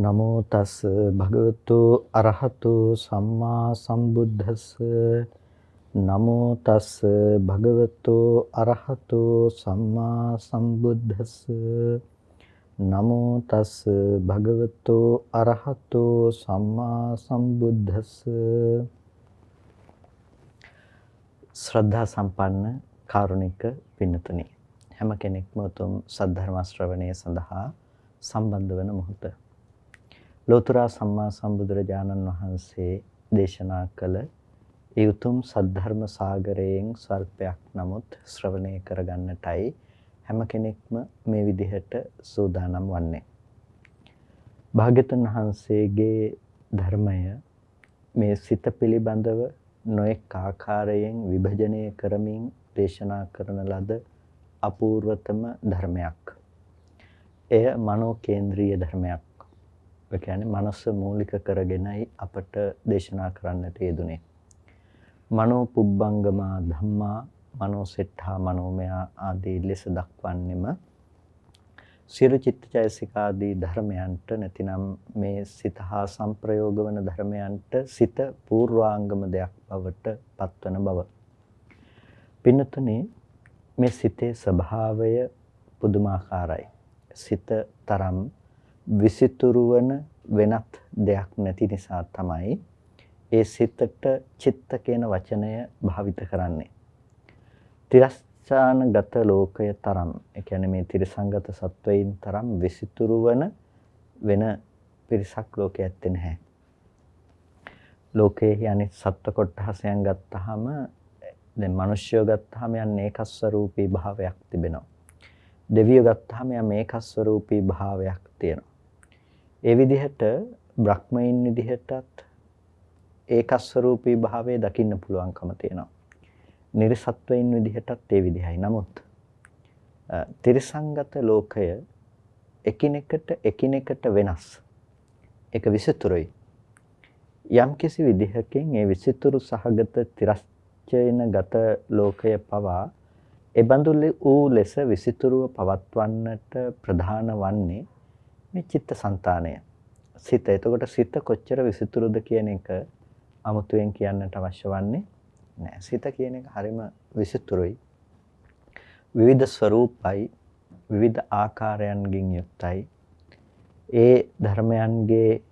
නමෝ තස් භගවතු අරහතු සම්මා සම්බුද්දස්ස නමෝ තස් භගවතු අරහතු සම්මා සම්බුද්දස්ස නමෝ තස් භගවතු අරහතු සම්මා සම්බුද්දස්ස. ශ්‍රද්ධා සම්පන්න කාරුණික පින්නතුනි, හැම කෙනෙක්ම උතුම් සද්ධර්ම ශ්‍රවණය සඳහා සම්බන්ධ වන මොහොත ලෝතර සම්මා සම්බුදුරජාණන් වහන්සේ දේශනා කළ ඒ උතුම් සද්ධර්ම සාගරයෙන් ස්වල්පයක් නමුත් ශ්‍රවණය කරගන්නටයි හැම කෙනෙක්ම මේ විදිහට සූදානම් වන්නේ. භාග්‍යවතුන් වහන්සේගේ ධර්මය මේ සිත පිළිබඳව නොඑක ආකාරයෙන් විභජනය කරමින් දේශනා කරන ලද අපූර්වතම ධර්මයක්. එය මනෝ කේන්ද්‍රීය ධර්මයක්. ඒ කියන්නේ මනස මූලික කරගෙනයි අපට දේශනා කරන්නට යෙදුනේ. මනෝ පුබ්බංගමා ධම්මා මනෝ සෙට්ඨා මනෝමය ආදී ලෙස දක්වන්නෙම සියලු චිත්තචෛතසික ආදී ධර්මයන්ට නැතිනම් මේ සිත හා සංප්‍රයෝග වන ධර්මයන්ට සිත පූර්වාංගම දෙයක් බවට පත්වන බව. පින්නතුනේ මේ සිතේ ස්වභාවය පුදුමාකාරයි. සිත තරම් විසිතුරු වන වෙනත් දෙයක් නැති නිසා තමයි ඒ සිතට චිත්ත කියන වචනය භාවිත කරන්නේ. තිරස්චානගත ලෝකය තරම්, ඒ කියන්නේ මේ තිරසංගත සත්වයින් තරම් විසිතුරු වන වෙන පිරිසක් ලෝකයේ ඇත්තේ නැහැ. ලෝකයේ යන්නේ සත්ව කොට්ටහසයන් ගත්තාම, දැන් මිනිස්සුયો ගත්තාම යන්නේ ඒකස්වරූපී භාවයක් තිබෙනවා. දෙවියෝ ගත්තාම යම් ඒකස්වරූපී භාවයක් තියෙනවා. ඒ විදිහට බ්‍රහ්මයින් විදිහටත් ඒකස්වරූපී භාවය දකින්න පුළුවන්කම තියෙනවා. නිර්සත්වයින් විදිහටත් ඒ විදිහයි. නමුත් තිරසංගත ලෝකය එකිනෙකට වෙනස්. ඒක විසිතුරුයි. යම් කිසි විදිහකින් ඒ විසිතුරු සහගත තිරස්චයනගත ලෝකය පවා එබඳු වූ ලෙස විසිතුරුව පවත්වන්නට ප්‍රධාන වන්නේ මේ චිත්තසංතානය. සිත. එතකොට සිත කොච්චර විසිතුරුද කියන එක අමුතුවෙන් කියන්නට අවශ්‍ය වන්නේ නැහැ. සිත කියන එක හරිම විසිතුරුයි. විවිධ ස්වરૂපයි, විවිධ ආකාරයන්ගෙන් යුක්තයි. ඒ ධර්මයන්ගේ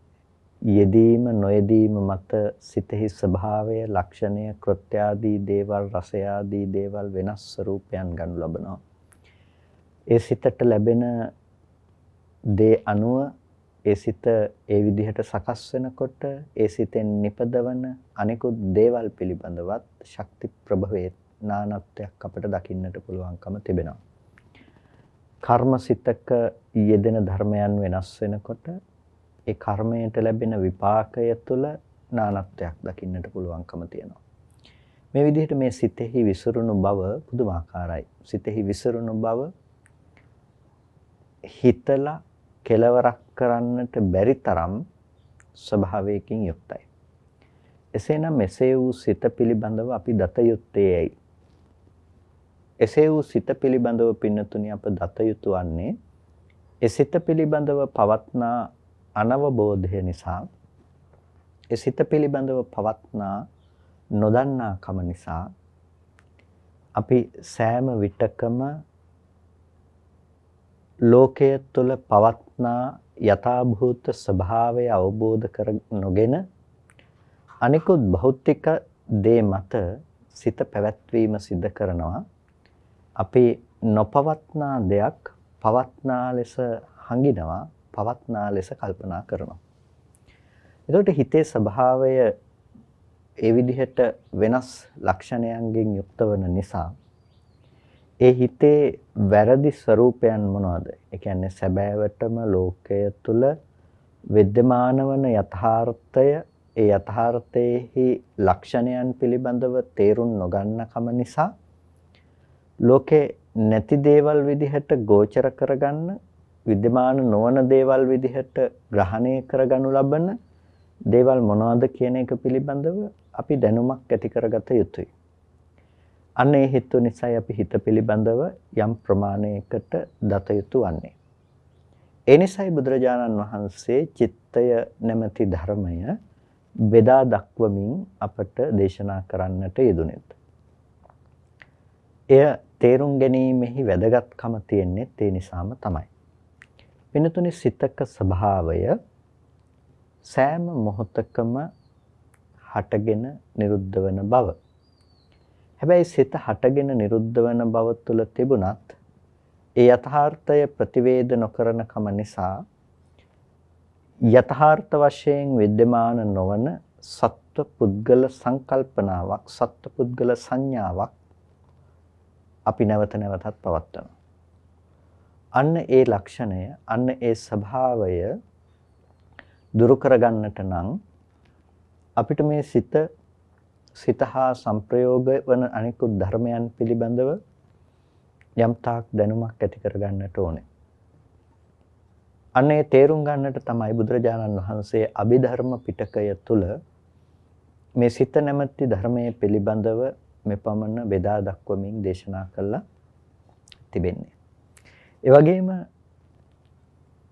යෙදීම නොයෙදීම මත සිතෙහි ස්වභාවය, ලක්ෂණය, කෘත්‍ය ආදී දේවල්, රසය ආදී දේවල් වෙනස් ස්වરૂපයන් ගනු ලබනවා. ඒ සිතට ලැබෙන දේ අනුව ඒ සිත ඒ විදිහට සකස් වෙනකොට ඒ සිතෙන් නිපදවන අනිකුත් දේවල් පිළිබඳවත් ශක්ති ප්‍රභවයේ නානත්වයක් අපට දකින්නට පුළුවන්කම තිබෙනවා. කර්ම සිතක යෙදෙන ධර්මයන් වෙනස් වෙනකොට ඒ කර්මයට ලැබෙන විපාකය තුළ නානත්වයක් දකින්නට පුළුවන්කම තියෙනවා. මේ විදිහට මේ සිතෙහි විසිරුණු බව පුදුමාකාරයි. සිතෙහි විසිරුණු බව හිතලා කෙලවරක් කරන්නට බැරි තරම් ස්වභාවයකින් යුක්තයි. එසේනම් මෙසේ වූ සිත පිළිබඳව අපි දත යුත්තේ ඇයි? එසේ වූ සිත පිළිබඳව පින්නතුනි අප දත යුතු වන්නේ ඒ සිත පිළිබඳව පවත්නා අනවබෝධය නිසා, ඒ සිත පිළිබඳව පවත්නා නොදන්නාකම නිසා අපි සෑම විටකම ලෝකය තුළ පවත්නා යථාභූත ස්වභාවය අවබෝධ කර නොගෙන අනිකුත් භෞතික දේ මත සිත පැවැත්වීම සිද්ධ කරනවා. අපි නොපවත්නා දෙයක් පවත්නා ලෙස හංගිනවා, පවත්නා ලෙස කල්පනා කරනවා. එතකොට හිතේ ස්වභාවය ඒ විදිහට වෙනස් ලක්ෂණයන්ගෙන් යුක්ත වන නිසා ඒ හිතේ වැරදි ස්වરૂපයන් මොනවද? ඒ කියන්නේ සැබෑවටම ලෝකය තුල विद्यमान වන යථාර්ථය, ඒ යථාර්ථයේහි ලක්ෂණයන් පිළිබඳව තේරුම් නොගන්නකම නිසා ලෝකේ නැති දේවල් විදිහට ගෝචර කරගන්න, विद्यमान නොවන දේවල් විදිහට ග්‍රහණය කරගනු ලබන දේවල් මොනවද කියන එක පිළිබඳව අපි දැනුමක් ඇති කරගත යුතුයි. අන්න ඒ හේතු නිසායි අපි හිත පිළිබඳව යම් ප්‍රමාණයකට දත යුතු වන්නේ. ඒ නිසායි බුදුරජාණන් වහන්සේ චිත්තය නැමැති ධර්මය බෙදා දක්වමින් අපට දේශනා කරන්නට යෙදුනේත්. එය තේරුම් ගැනීමෙහි වැදගත්කම තියෙන්නේ ඒ නිසාම තමයි. වෙනතුනි සිතක ස්වභාවය සෑම මොහොතකම හටගෙන නිරුද්ධ වන බව. හැබැයි සිත හටගෙන නිරුද්ධ වන බව තුළ තිබුණත් ඒ යථාර්ථය ප්‍රතිවේද නොකරන කම නිසා යථාර්ථ වශයෙන් විද්‍යමාන නොවන සත්ව පුද්ගල සංකල්පනාවක් සත්ව පුද්ගල සංඥාවක් අපි නැවත නැවතත් පවත්වනවා. අන්න ඒ ලක්ෂණය අන්න ඒ ස්වභාවය දුරු කරගන්නට නම් අපිට මේ සිත හා සංප්‍රයෝග වන අනිකුත් ධර්මයන් පිළිබඳව යම් තාක් දැනුමක් ඇති කරගන්නට ඕනේ. අනේ තේරුම් ගන්නට තමයි බුදුරජාණන් වහන්සේ අභිධර්ම පිටකය තුල මේ සිත නැමැති ධර්මයේ පිළිබඳව මෙපමණ බෙදා දක්වමින් දේශනා කළා තිබෙන්නේ. ඒ වගේම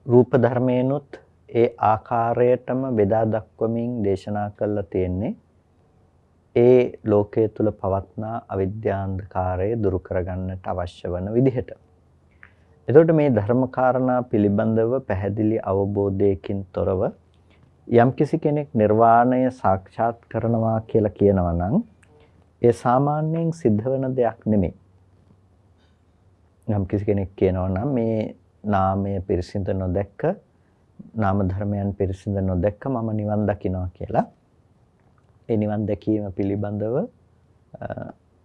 රූප ධර්මයනොත් ඒ ආකාරයටම බෙදා දක්වමින් දේශනා කළා තියෙන්නේ ඒ ලෝකයේ තුල පවත්නා අවිද්‍යාන්ධකාරය දුරු කරගන්නට අවශ්‍ය වන විදිහට. එතකොට මේ ධර්ම කාරණා පිළිබඳව පැහැදිලි අවබෝධයකින් තොරව යම්කිසි කෙනෙක් නිර්වාණය සාක්ෂාත් කරනවා කියලා කියනවා නම් ඒ සාමාන්‍යයෙන් සිද්ධ වෙන දෙයක් නෙමෙයි. යම්කිසි කෙනෙක් කියනවා නම් මේ නාමය පිරිසිඳ නොදැක්ක නාම ධර්මයන් පිරිසිඳ නොදැක්ක මම නිවන් දකින්නවා කියලා. ඒ නිවන් දැකීම පිළිබඳව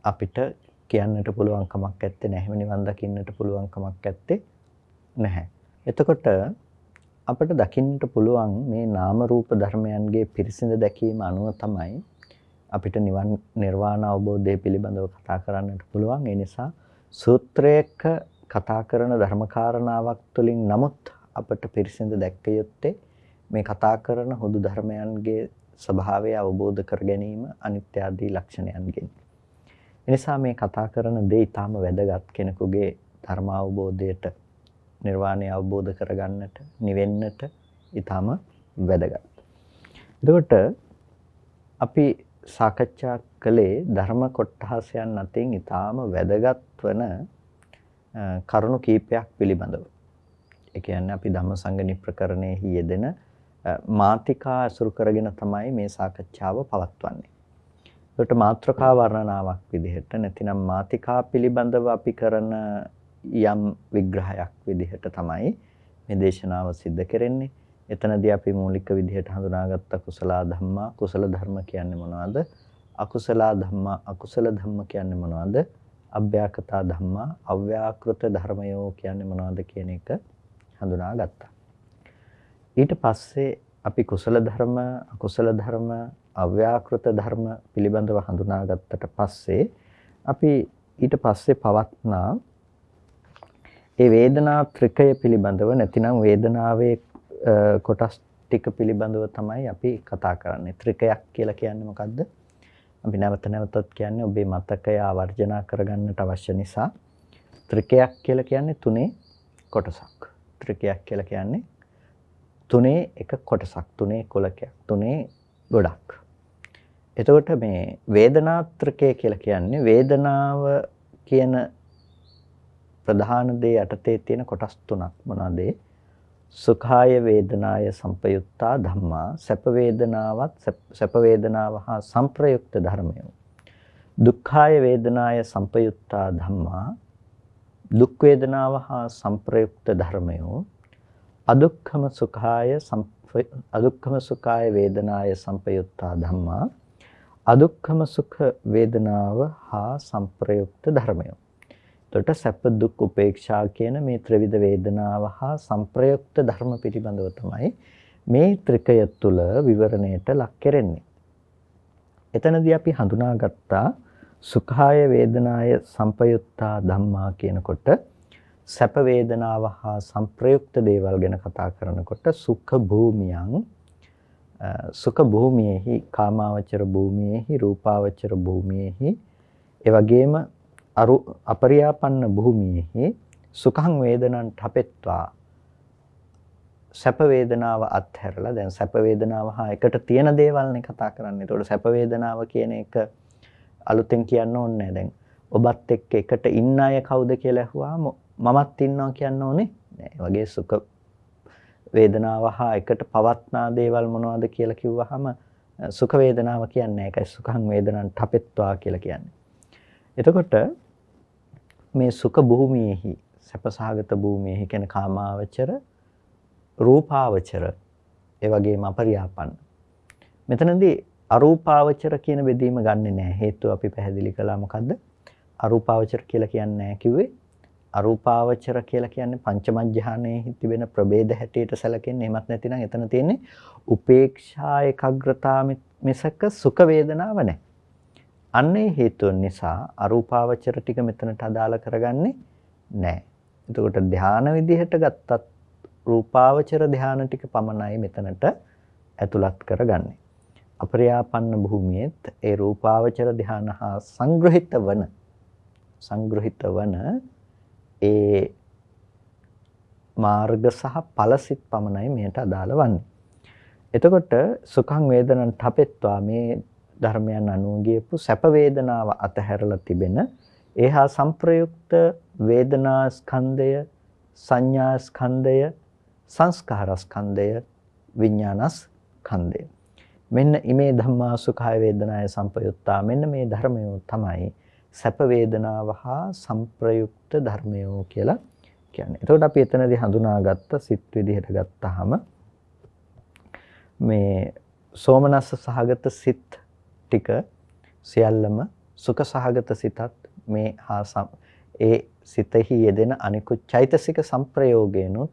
අපිට කියන්නට පුළුවන් කමක් නැත්තේ නැහැ. නිවන් දකින්නට පුළුවන් කමක් නැත්තේ නැහැ. එතකොට අපිට දකින්නට පුළුවන් මේ නාම රූප ධර්මයන්ගේ පිරිසිඳ දැකීම අනුව තමයි අපිට නිර්වාණ අවබෝධය පිළිබඳව කතා කරන්නට පුළුවන්. ඒ නිසා සූත්‍රයක කතා කරන ධර්ම කාරණාවක් තුළින් නමුත් අපට පිරිසිඳ දැක්ක යුත්තේ මේ කතා කරන හුදු ධර්මයන්ගේ ස්වභාවය අවබෝධ කර ගැනීම අනිත්‍ය ආදී ලක්ෂණයන්ගෙන්. එනිසා මේ කතා කරන දේ ඊටාම වැදගත් කෙනෙකුගේ ධර්ම අවබෝධයට නිර්වාණය අවබෝධ කරගන්නට නිවෙන්නට ඊටාම වැදගත්. එතකොට අපි සාකච්ඡා කළේ ධර්ම කොටහසයන් අතරින් ඊටාම වැදගත් වන කරුණු කීපයක් පිළිබඳව. ඒ කියන්නේ අපි ධම්මසංගණි ප්‍රකරණයෙහි යෙදෙන මාතිකා අසුරු කරගෙන තමයි මේ සාකච්ඡාව පවත්වන්නේ. ඒකට මාත්‍රකා වර්ණනාවක් විදිහට නැතිනම් මාතිකා පිළිබඳව අපි කරන යම් විග්‍රහයක් විදිහට තමයි මේ දේශනාව සිද්ධ කරන්නේ. එතනදී අපි මූලික විදිහට හඳුනාගත්ත කුසල ධම්මා කුසල ධර්ම කියන්නේ මොනවද? අකුසල ධම්මා අකුසල ධම්ම කියන්නේ මොනවද? අභ්‍යාකතා ධම්මා අව්‍යාකෘත ධර්මයෝ කියන්නේ මොනවද කියන එක හඳුනාගත්තා. ඊට පස්සේ අපි කුසල ධර්ම අකුසල ධර්ම අව්‍යාකෘත ධර්ම පිළිබඳව හඳුනාගත්තට පස්සේ අපි ඊට පස්සේ පවත්නා ඒ වේදනා ත්‍රිකය පිළිබඳව නැතිනම් වේදනාවේ කොටස් ටික පිළිබඳව තමයි අපි කතා කරන්නේ. ත්‍රිකයක් කියලා කියන්නේ මොකද්ද? අපි නැවත නැවතත් කියන්නේ ඔබේ මතකය ආවර්ජනා කරගන්නට අවශ්‍ය නිසා ත්‍රිකයක් කියලා කියන්නේ තුනේ කොටසක්. ත්‍රිකයක් කියලා කියන්නේ තුනේ එක කොටසක්, තුනේ කොලකයක්, තුනේ ගොඩක්. එතකොට මේ වේදනාත්‍රකය කියලා කියන්නේ වේදනාව කියන ප්‍රධාන දේ යටතේ තියෙන කොටස් තුනක්. මොනවාද? සුඛාය වේදනාය සංපයුත්තා ධම්මා, සැප වේදනාව හා සංප්‍රයුක්ත ධර්මය. දුක්ඛාය වේදනාය සංපයුත්තා ධම්මා, දුක් වේදනාව හා සංප්‍රයුක්ත ධර්මය. අදුක්ඛම සුඛාය වේදනාය සංපයුත්තා ධම්මා, අදුක්ඛම සුඛ වේදනාව හා සංප්‍රයුක්ත ධර්මය. එතකොට සැප දුක් උපේක්ෂා කියන මේ ත්‍රිවිධ වේදනාව හා සංප්‍රයුක්ත ධර්ම පිළිබඳව තමයි මේ ත්‍රිකය තුල විවරණයට ලක් කෙරෙන්නේ. එතනදී අපි හඳුනාගත්තා සුඛාය වේදනාය සංපයුත්තා ධම්මා කියනකොට සැප වේදනාව හා සංප්‍රයුක්ත දේවල් ගැන කතා කරනකොට සුඛ භූමියේහි කාමාවචර භූමියේහි රූපාවචර භූමියේහි ඒ වගේම අපරියාපන්න භූමියේහි සුඛං වේදනං ඨපෙත්වා සැප වේදනාව අත්හැරලා දැන් සැප වේදනාව හා එකට තියෙන දේවල්නේ කතා කරන්නේ. ඒතකොට සැප වේදනාව කියන එක අලුතෙන් කියන්න ඕනේ නැහැ. දැන් ඔබත් එක්ක එකට ඉන්න අය කවුද කියලා අහුවාම මමත් ඉන්නවා කියන්න ඕනේ නෑ. ඒ වගේ සුඛ වේදනාව හා එකට පවත්නා දේවල් මොනවද කියලා කිව්වහම සුඛ වේදනාව කියන්නේ ඒකයි සුඛං වේදනං ඨපෙත්වා කියලා කියන්නේ. එතකොට මේ සුඛ භූමියේහි සැපසහගත භූමියේහි කියන කාමාවචර රූපාවචර ඒ වගේම අපරියාපන්න. මෙතනදී අරූපාවචර කියන බෙදීම ගන්නෙ නෑ. හේතුව අපි පැහැදිලි කළා මොකද්ද? අරූපාවචර කියලා කියන්නේ නෑ කිව්වේ. අරූපාවචර කියලා කියන්නේ පංචමඥානයේ තිබෙන ප්‍රභේද හැටියට සැලකෙන්නේ. එහෙමත් නැතිනම් එතන තියෙන්නේ උපේක්ෂා ඒකාග්‍රතාව මිසක සුඛ වේදනාව නැහැ. අන්නේ හේතුව නිසා අරූපාවචර ටික මෙතනට අදාළ කරගන්නේ නැහැ. එතකොට ධානා විදිහට ගත්තත් රූපාවචර ධානා ටික පමණයි මෙතනට ඇතුළත් කරගන්නේ. අපරියාපන්න භූමියේත් ඒ රූපාවචර ධානා හා සංග්‍රහිත වන ඒ මාර්ග සහ ඵලසිත පමණයි මෙයට අදාළ වන්නේ. එතකොට සුඛං වේදනං ඨපෙත්වා මේ ධර්මයන් අනුව ගියපු සැප වේදනාව අතහැරලා තිබෙන ඒහා සංප්‍රයුක්ත වේදනා ස්කන්ධය, සංඥා ස්කන්ධය, සංස්කාර ස්කන්ධය, විඥාන ස්කන්ධය. මෙන්න ඉමේ ධම්මා සුඛාය වේදනාය සංපයුත්තා. මෙන්න මේ ධර්මයෝ තමයි සැප වේදනාව හා සංප්‍රයුක්ත ධර්මයෝ කියලා කියන්නේ. එතකොට අපි එතනදී හඳුනාගත්ත සිත් විදිහට ගත්තාම මේ සෝමනස්ස සහගත සිත් ටික සියල්ලම සුඛ සහගත සිතත් මේ හා ඒ සිතෙහි යෙදෙන අනිකුත් චෛතසික සංප්‍රයෝගයනොත්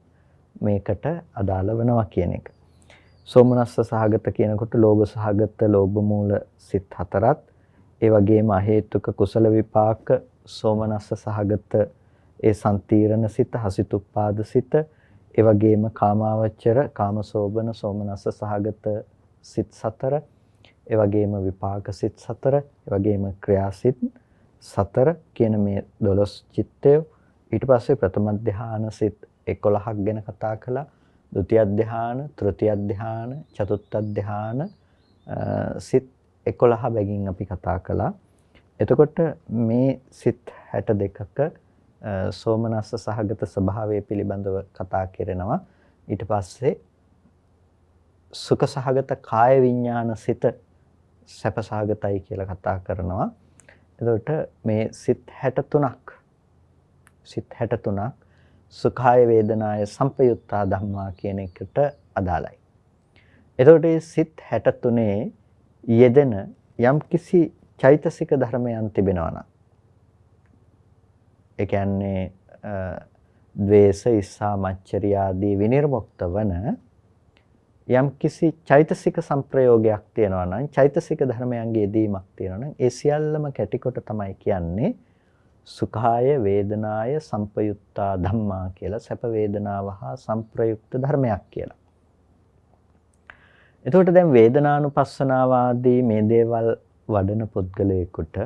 මේකට අදාළ වෙනවා කියන එක. සෝමනස්ස සහගත කියනකොට ලෝභ සහගත ලෝභ මූල සිත් හතරත් ඒ වගේම අහේතුක කුසල විපාක සෝමනස්ස සහගත ඒ සම්තීරණ සිත හසිතුප්පාද සිත ඒ වගේම කාමාවචර කාමසෝබන සෝමනස්ස සහගත සිත් සතර ඒ වගේම විපාක සිත් සතර ඒ වගේම ක්‍රියාසිත සතර කියන මේ 12 චිත්තය ඊට පස්සේ ප්‍රථම ධ්‍යාන සිත් 11ක් ගැන කතා කළා. ဒုတိ ය ධ්‍යාන, තෘතිය ධ්‍යාන, චතුර්ථ ධ්‍යාන සිත් 11 බැගින් අපි කතා කළා. එතකොට මේ සිත් 62ක සෝමනස්ස සහගත ස්වභාවය පිළිබඳව කතා කරනවා. ඊට පස්සේ සුඛ සහගත කාය විඥාන සිත සැප සහගතයි කියලා කතා කරනවා. එතකොට මේ සිත් 63ක් සුඛාය වේදනාය සංපයුත්තා ධම්මා කියන එකට අදාළයි. එතකොට මේ සිත් 63 යෙදෙන යම්කිසි චෛතසික ධර්මයන් තිබෙනවා නම් ඒ කියන්නේ ද්වේෂ, ඉස්සා, මච්චරිය ආදී විනිර්මුක්ත වන යම්කිසි චෛතසික සංප්‍රයෝගයක් තියෙනවා නම් චෛතසික ධර්මයන්ගේ යෙදීමක් තියෙනවා නම් ඒ සියල්ලම කැටිකොට තමයි කියන්නේ සුඛාය වේදනාය සංපයුත්තා ධම්මා කියලා සැප වේදනාව හා සංප්‍රයුක්ත ධර්මයක් කියලා. එතකොට දැන් වේදනානුපස්සනාව ආදී මේ දේවල් වඩන පුද්ගලයෙකුට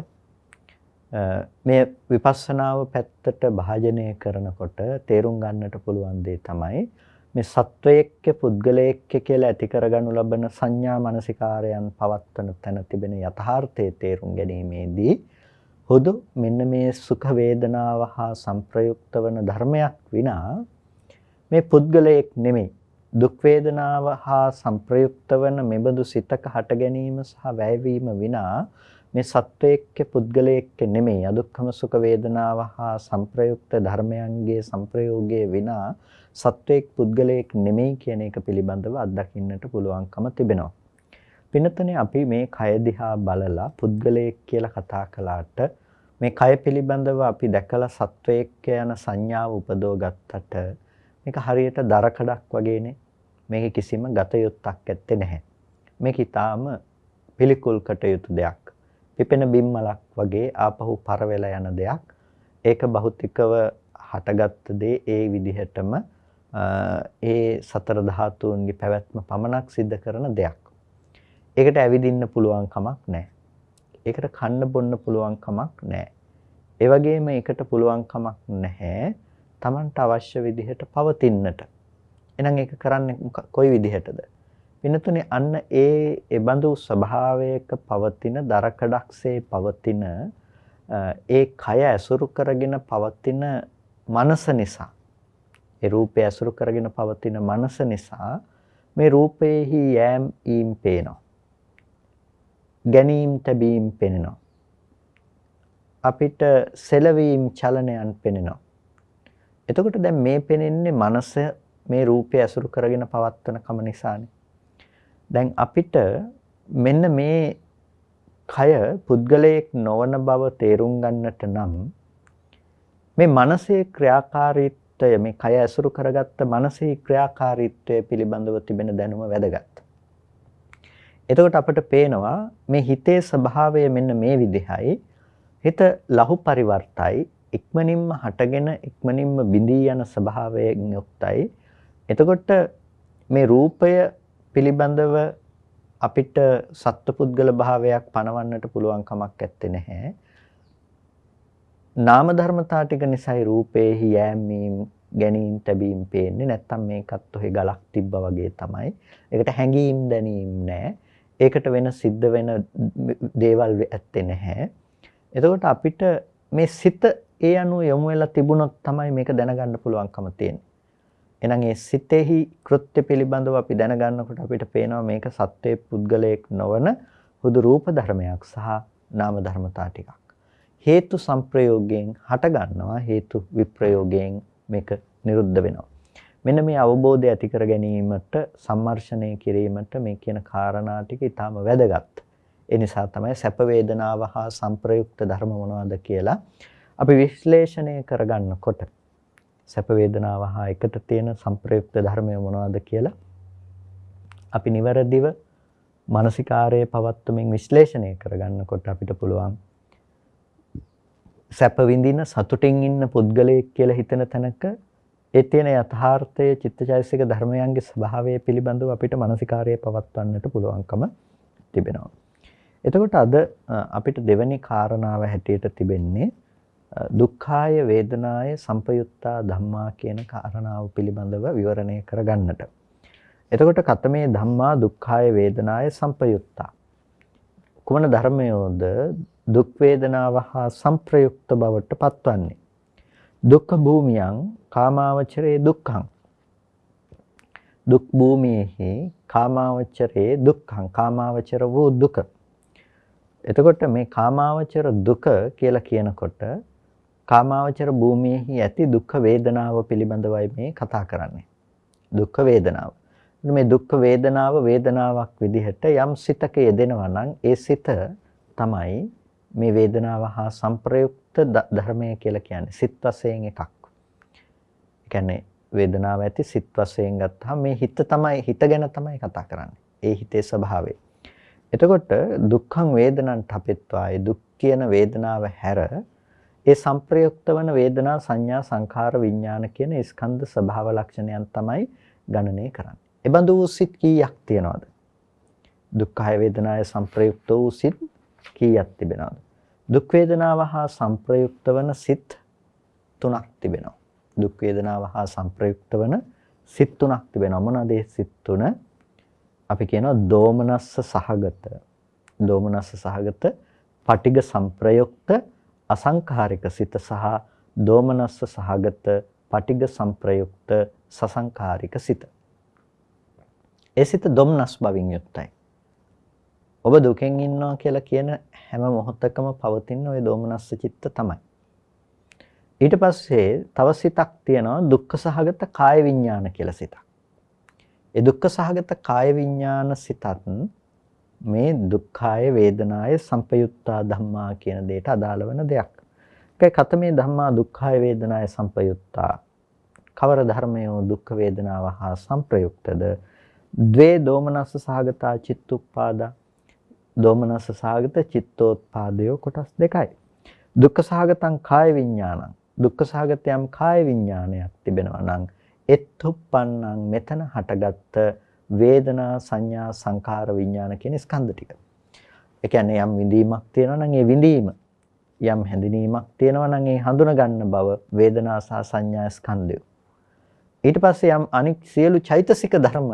මේ විපස්සනාව පැත්තට භාජනය කරනකොට තේරුම් ගන්නට පුළුවන් දේ තමයි මේ සත්වයේක්ක පුද්ගලයෙක්ක කියලා ඇති කරගනු ලබන සංඥා මනසිකාරයන් පවත්වන තැන තිබෙන යථාර්ථයේ තේරුම් ගැනීමේදී හුදු මෙන්න මේ සුඛ වේදනාව හා සංප්‍රයුක්ත වන ධර්මයක් විනා මේ පුද්ගලයෙක් නෙමෙයි දුක් වේදනාව හා සංප්‍රයුක්ත වන මෙබඳු සිතක හට ගැනීම සහ වැයවීම විනා මේ සත්වයේක්ක පුද්ගලයෙක්ක නෙමෙයි අදුක්ඛම සුඛ වේදනාව හා සංප්‍රයුක්ත ධර්මයන්ගේ සංප්‍රයෝගයේ විනා සත්වයේක් පුද්ගලයෙක් නෙමෙයි කියන එක පිළිබඳව අත්දකින්නට පුළුවන්කම තිබෙනවා. පින්නතනේ අපි මේ කය දිහා බලලා පුද්ගලයෙක් කියලා කතා කළාට මේ කය පිළිබඳව අපි දැකලා සත්වයේක් යන සංඥාව උපදව ගත්තට මේක හරියට දරකඩක් වගේනේ. මේකේ කිසිම ගත යුත්තක් ඇත්තේ නැහැ. මේක ඊටාම පිළිකුල් කටයුතු දෙයක්. පිපෙන බිම්මලක් වගේ ආපහු පර වෙලා යන දෙයක්. ඒක භෞතිකව හටගත් දේ ඒ විදිහටම ඒ සතර ධාතුන්ගේ පැවැත්ම පමණක් සිද්ධ කරන දෙයක්. ඒකට ඇවිදින්න පුළුවන් කමක් නැහැ. ඒකට කන්න බොන්න පුළුවන් කමක් නැහැ. ඒ වගේම ඒකට පුළුවන් කමක් නැහැ Tamanට අවශ්‍ය විදිහට පවතින්නට. එහෙනම් ඒක කරන්නේ කොයි විදිහටද? වෙනතුනේ අන්න ඒ බඳු ස්වභාවයක පවතින දරකඩක්සේ පවතින ඒ කය ඇසුරු කරගෙන පවතින මනස නිසා, ඒ රූපය ඇසුරු කරගෙන පවතින මනස නිසා මේ රූපේහි යෑම් ඊම් පේනවා. ගැනීම් තැබීම් පෙනෙනවා. අපිට සෙලවීම් චලනයන් පෙනෙනවා. එතකොට දැන් මේ පෙනෙන්නේ මනස මේ රූපය ඇසුරු කරගෙන පවත්වන කම නිසානේ. දැන් අපිට මෙන්න මේ කය පුද්ගලයෙක් නොවන බව තේරුම් ගන්නට නම් මේ මනසේ ක්‍රියාකාරීත්වය, මේ කය ඇසුරු කරගත්ත මනසේ ක්‍රියාකාරීත්වය පිළිබඳව තිබෙන දැනුම වැදගත්. එතකොට අපට පේනවා මේ හිතේ ස්වභාවය මෙන්න මේ විදිහයි. හිත ලහු පරිවර්තයි, ඉක්මනින්ම හටගෙන ඉක්මනින්ම බිඳී යන ස්වභාවයෙන් යුක්තයි. එතකොට මේ රූපය පිළිබඳව අපිට සත්පුද්ගල භාවයක් පනවන්නට පුළුවන් කමක් නැත්තේ නැහැ. නාම ධර්මතා ටික නිසායි රූපේහි යෑමීම් ගැනීම තැබීම් පේන්නේ. නැත්තම් මේකත් ඔහි ගලක් තිබ්බා වගේ තමයි. ඒකට හැඟීම් දැනීම් නැහැ. ඒකට වෙන සිද්ධ වෙන දේවල් ඇත්තේ නැහැ. එතකොට අපිට මේ සිත ඒ අනුව යොමු වෙලා තිබුණොත් තමයි මේක දැනගන්න පුළුවන්කම තියෙන්නේ. එහෙනම් ඒ සිතෙහි කෘත්‍ය පිළිබඳව අපි දැනගන්නකොට අපිට පේනවා මේක සත්වයේ පුද්ගලයක් නොවන හුදු රූප ධර්මයක් සහ නාම ධර්මතා ටිකක්. හේතු සංප්‍රයෝගයෙන් හට ගන්නවා, හේතු විප්‍රයෝගයෙන් මේක නිරුද්ධ වෙනවා. මෙන්න මේ අවබෝධය ඇති කර ගැනීමට, සම්මර්ෂණය කිරීමට මේ කියන කාරණා ටික ඊටාම වැදගත්. ඒ නිසා තමයි සැප වේදනාව හා සංප්‍රයුක්ත ධර්ම මොනවද කියලා අපි විශ්ලේෂණය කරගන්නකොට සැප වේදනාව හා එකට තියෙන සංප්‍රයුක්ත ධර්මය මොනවද කියලා අපි නිවැරදිව මානසිකාරයේ පවත්වමින් විශ්ලේෂණය කරගන්නකොට අපිට පුළුවන් සැප විඳින සතුටින් ඉන්න පුද්ගලයෙක් කියලා හිතන තැනක ඒ තියෙන යථාර්ථයේ චිත්තචෛතසික ධර්මයන්ගේ ස්වභාවය පිළිබඳව අපිට මානසිකාරයේ පවත්වන්නට පුළුවන්කම තිබෙනවා. එතකොට අද අපිට දෙවෙනි කාරණාව හැටියට තිබෙන්නේ දුක්ඛාය වේදනාය සංපයුත්තා ධම්මා කියන කාරණාව පිළිබඳව විවරණය කරගන්නට. එතකොට කතමේ ධම්මා දුක්ඛාය වේදනාය සංපයුත්තා. කුමන ධර්මයෝද දුක් වේදනාව හා සංප්‍රයුක්ත බවට පත්වන්නේ? දුක්ඛ භූමියං කාමාවචරේ දුක්ඛං. දුක් භූමියේහි කාමාවචරේ දුක්ඛං, කාමාවචර වූ දුක. එතකොට මේ කාමාවචර දුක කියලා කියනකොට කාමාවචර භූමියේහි ඇති දුක්ඛ වේදනාව පිළිබඳවයි මේ කතා කරන්නේ. දුක්ඛ වේදනාව. මේ දුක්ඛ වේදනාව වේදනාවක් විදිහට යම් සිතක යෙදෙනවා නම් ඒ සිත තමයි මේ වේදනාව හා සංප්‍රයුක්ත ධර්මය කියලා කියන්නේ. සිත් වශයෙන් එකක්. ඒ කියන්නේ වේදනාව ඇති සිත් වශයෙන් ගත්තාම මේ හිත ගැන තමයි කතා කරන්නේ. ඒ හිතේ ස්වභාවය. එතකොට දුක්ඛං වේදනං තපෙත්වායි, දුක් කියන වේදනාව හැර ඒ සංප්‍රයුක්ත වන වේදනා සංඥා සංඛාර විඥාන කියන ස්කන්ධ ස්වභාව ලක්ෂණයන් තමයි ගණනය කරන්නේ. ඒ බඳු සිත් කීයක් තියනවද? දුක්ඛය වේදනාය සංප්‍රයුක්ත වූ සිත් කීයක් තිබෙනවද? දුක් වේදනාව හා සංප්‍රයුක්ත වන සිත් 3ක් තිබෙනවා. දුක් වේදනාව හා සංප්‍රයුක්ත වන සිත් 3ක් තිබෙනවා. මොනවාද ඒ සිත් 3? අපි කියනවා දෝමනස්ස සහගත පටිඝ සංප්‍රයුක්ත අසංඛාරික සිත සහ දෝමනස්ස සහගත පටිඝ සංප්‍රයුක්ත සසංඛාරික සිත. ඒ සිත දොම්නස් බවින් යුක්තයි. ඔබ දුකෙන් ඉන්නවා කියලා කියන හැම මොහොතකම පවතින ওই දෝමනස්ස චිත්ත තමයි. ඊට පස්සේ තව සිතක් තියෙනවා දුක්ඛ සහගත කාය විඥාන කියලා සිතක්. ඒ දුක්ඛ සහගත කාය විඥාන සිතත් මේ දුක්ඛාය වේදනාය සංපයුත්තා ධම්මා කියන දෙයට අදාළ වෙන දෙයක්. ඒකයි කතමේ ධම්මා දුක්ඛාය වේදනාය සංපයුත්තා. කවර ධර්මයෝ දුක්ඛ වේදනාව හා සංප්‍රයුක්තද? ද්වේ දෝමනස්ස සහගතා චිත්තුප්පාදා. දෝමනස්ස සහගත චිත්තෝත්පාදයෝ කොටස් දෙකයි. දුක්ඛ සහගතං කාය විඥානං. දුක්ඛ සහගතයම් කාය විඥානයක් තිබෙනවා නම් එත්තුප්පන්නං මෙතන හටගත්ත වේදනා සංඥා සංඛාර විඥාන කියන ස්කන්ධ ටික. ඒ කියන්නේ යම් විඳීමක් තියෙනවා නම් ඒ විඳීම, යම් හැඳිනීමක් තියෙනවා නම් ඒ හඳුනා ගන්න බව වේදනා සහ සංඥා ස්කන්ධය. ඊට පස්සේ යම් අනික් සියලු චෛතසික ධර්ම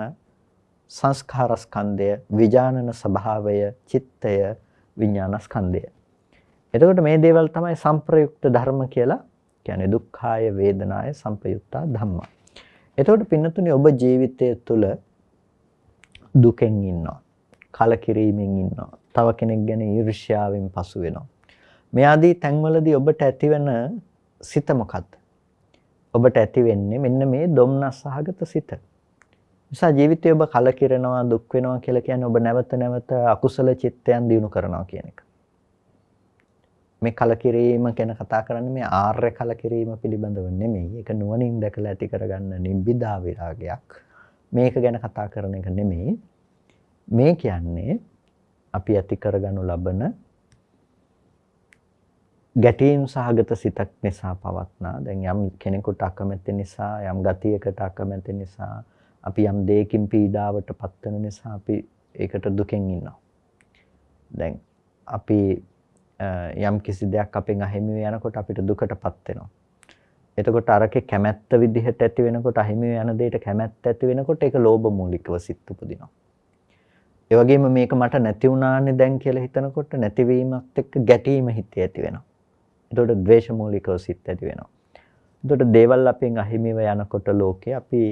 සංස්කාර ස්කන්ධය, විඥානන ස්වභාවය, චිත්තය, විඥාන ස්කන්ධය. එතකොට මේ දේවල් තමයි සංප්‍රයුක්ත ධර්ම කියලා කියන්නේ දුක්ඛාය වේදනාය සංපයුක්තා ධම්මා. එතකොට පින්නතුනි ඔබ ජීවිතය තුළ දුකෙන් ඉන්නවා. කලකිරීමෙන් ඉන්නවා. තව කෙනෙක් ගැන ඊර්ෂ්‍යාවෙන් පසු වෙනවා. මේ ආදී තැන්වලදී ඔබට ඇතිවන සිත මොකද්ද? ඔබට ඇති වෙන්නේ මෙන්න මේ දොම්නස් සහගත සිත. නිසා ජීවිතේ ඔබ කලකිරෙනවා, දුක් වෙනවා කියලා කියන්නේ ඔබ නැවත නැවත අකුසල චිත්තයන් දිනු කරනවා කියන එක. මේ කලකිරීම ගැන කතා කරන්නේ මේ ආර්ය කලකිරීම පිළිබඳව නෙමෙයි. ඒක නුවණින් දැකලා ඇති කරගන්න නිබ්බිදා විරාගයක්. මේක ගැන කතා කරන එක නෙමෙයි. මේ කියන්නේ අපි ඇති කරගනු ලබන ගැටීම් සහගත සිතක් නිසා පවත්නා. දැන් යම් කෙනෙකුට අකමැති නිසා, යම් ගතියකට අකමැති නිසා, අපි යම් දෙයකින් පීඩාවට පත් වෙන නිසා අපි ඒකට දුකෙන් ඉන්නවා. දැන් අපි යම් කිසි දෙයක් අපෙන් අහිමි වෙනකොට අපිට දුකටපත් වෙනවා. එතකොට අරකේ කැමැත්ත විදිහට ඇති වෙනකොට අහිමි යන දෙයට කැමැත්ත ඇති වෙනකොට ඒක ලෝභ මූලිකව සිත් උපදිනවා. ඒ වගේම මේක මට නැති වුණානේ දැන් කියලා හිතනකොට නැතිවීමත් එක්ක ගැටීම හිතේ ඇති වෙනවා. එතකොට ද්වේෂ මූලිකව සිත් ඇති වෙනවා. එතකොට දේවල් අපෙන් අහිමිව යනකොට ලෝකේ අපි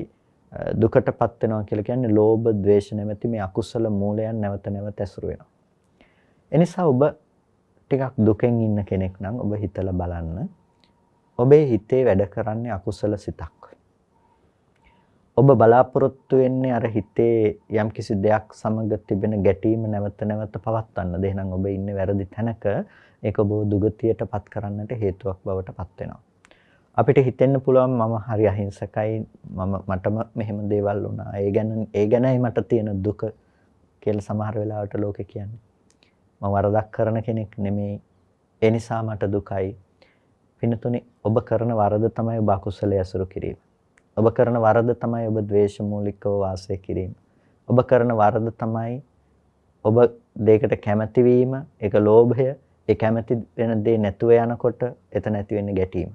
දුකටපත් වෙනවා කියලා කියන්නේ ලෝභ ද්වේෂ නැමැති මේ අකුසල මූලයන් නැවත නැවත ඇසුරු වෙනවා. එනිසා ඔබ ටිකක් දුකෙන් ඉන්න කෙනෙක් නම් ඔබ හිතලා බලන්න. ඔබේ හිතේ වැඩ කරන්නේ අකුසල සිතක්. ඔබ බලාපොරොත්තු වෙන්නේ අර හිතේ යම්කිසි දෙයක් සමග තිබෙන ගැටීම නැවත නැවත පවත්වන්න. එහෙනම් ඔබ ඉන්නේ වැරදි තැනක. ඒක ඔබ දුගතියටපත් කරන්නට හේතුවක් බවට පත් වෙනවා. අපිට හිතෙන්න පුළුවන් මම හරි අහිංසකයි, මටම මෙහෙම දේවල් වුණා. ඒ ගැනයි මට තියෙන දුක කියලා සමහර වෙලාවට ලෝකේ කියන්නේ. මම වරදක් කරන කෙනෙක් නෙමෙයි. ඒ නිසා මට දුකයි. පින්නතුනි ඔබ කරන වරද තමයි ඔබ අකුසලයේ අසුරු කිරීම. ඔබ කරන වරද තමයි ඔබ ද්වේෂ මූලිකව වාසය කිරීම. ඔබ කරන වරද තමයි ඔබ දෙයකට කැමැති වීම, ඒක ලෝභය, ඒ කැමැති වෙන දේ නැතුව යනකොට එතන ඇති වෙන්නේ ගැටීම.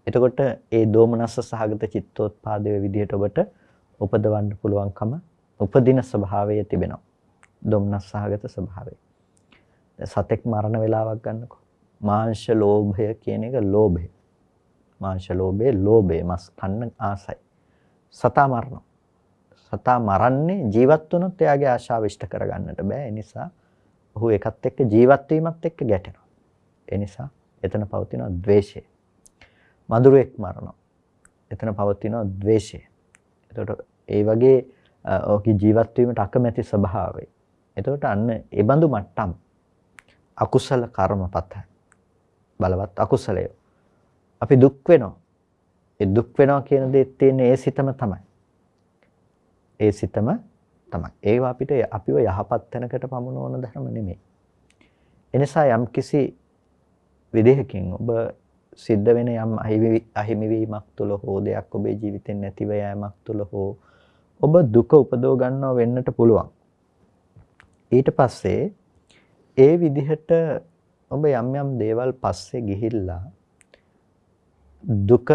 එතකොට ඒ දෝමනස්ස සහගත චිත්තෝත්පාදයේ විදිහට ඔබට උපදවන්න පුළුවන්කම උපදින ස්වභාවය තිබෙනවා. දෝමනස්ස සහගත ස්වභාවය. සතෙක් මරණ වේලාවක් ගන්නකො. මාංශ ලෝභය කියන එක ලෝභය. මාංශ ලෝභය ලෝභය මස් කන්න ආසයි. සතා මරනවා. සතා මරන්නේ ජීවත් වුණොත් එයාගේ ආශාව ඉෂ්ට කරගන්නට බෑ. ඒ නිසා ඔහු එකත් එක්ක ජීවත් වීමත් එක්ක ගැටෙනවා. ඒ නිසා එතන පවතිනවා ද්වේෂය. මදුරුවෙක් මරනවා. එතන පවතිනවා ද්වේෂය. එතකොට ඒ වගේ ඔහුගේ ජීවත් වීමට අකමැති ස්වභාවය. එතකොට අන්න ඒ බඳු මට්ටම් අකුසල කර්මපත බලවත් අකුසලය. අපි දුක් වෙනවා. ඒ දුක් වෙනවා කියන දේ තියෙන ඒ සිතම තමයි. ඒ සිතම තමයි. ඒවා අපිට අපිව යහපත් තැනකට පමුණවන ධර්ම නෙමෙයි. එනිසා යම් කිසි විදේහකින් ඔබ සිද්ධ වෙන යම් අහිමි වීමක් තුළ හෝ දෙයක් ඔබේ ජීවිතෙන් නැතිව යෑමක් තුළ හෝ ඔබ දුක උපදව ගන්නව වෙන්නට පුළුවන්. ඊට පස්සේ ඒ විදිහට ඔබ යම් යම් දේවල් පස්සේ ගිහිල්ලා දුක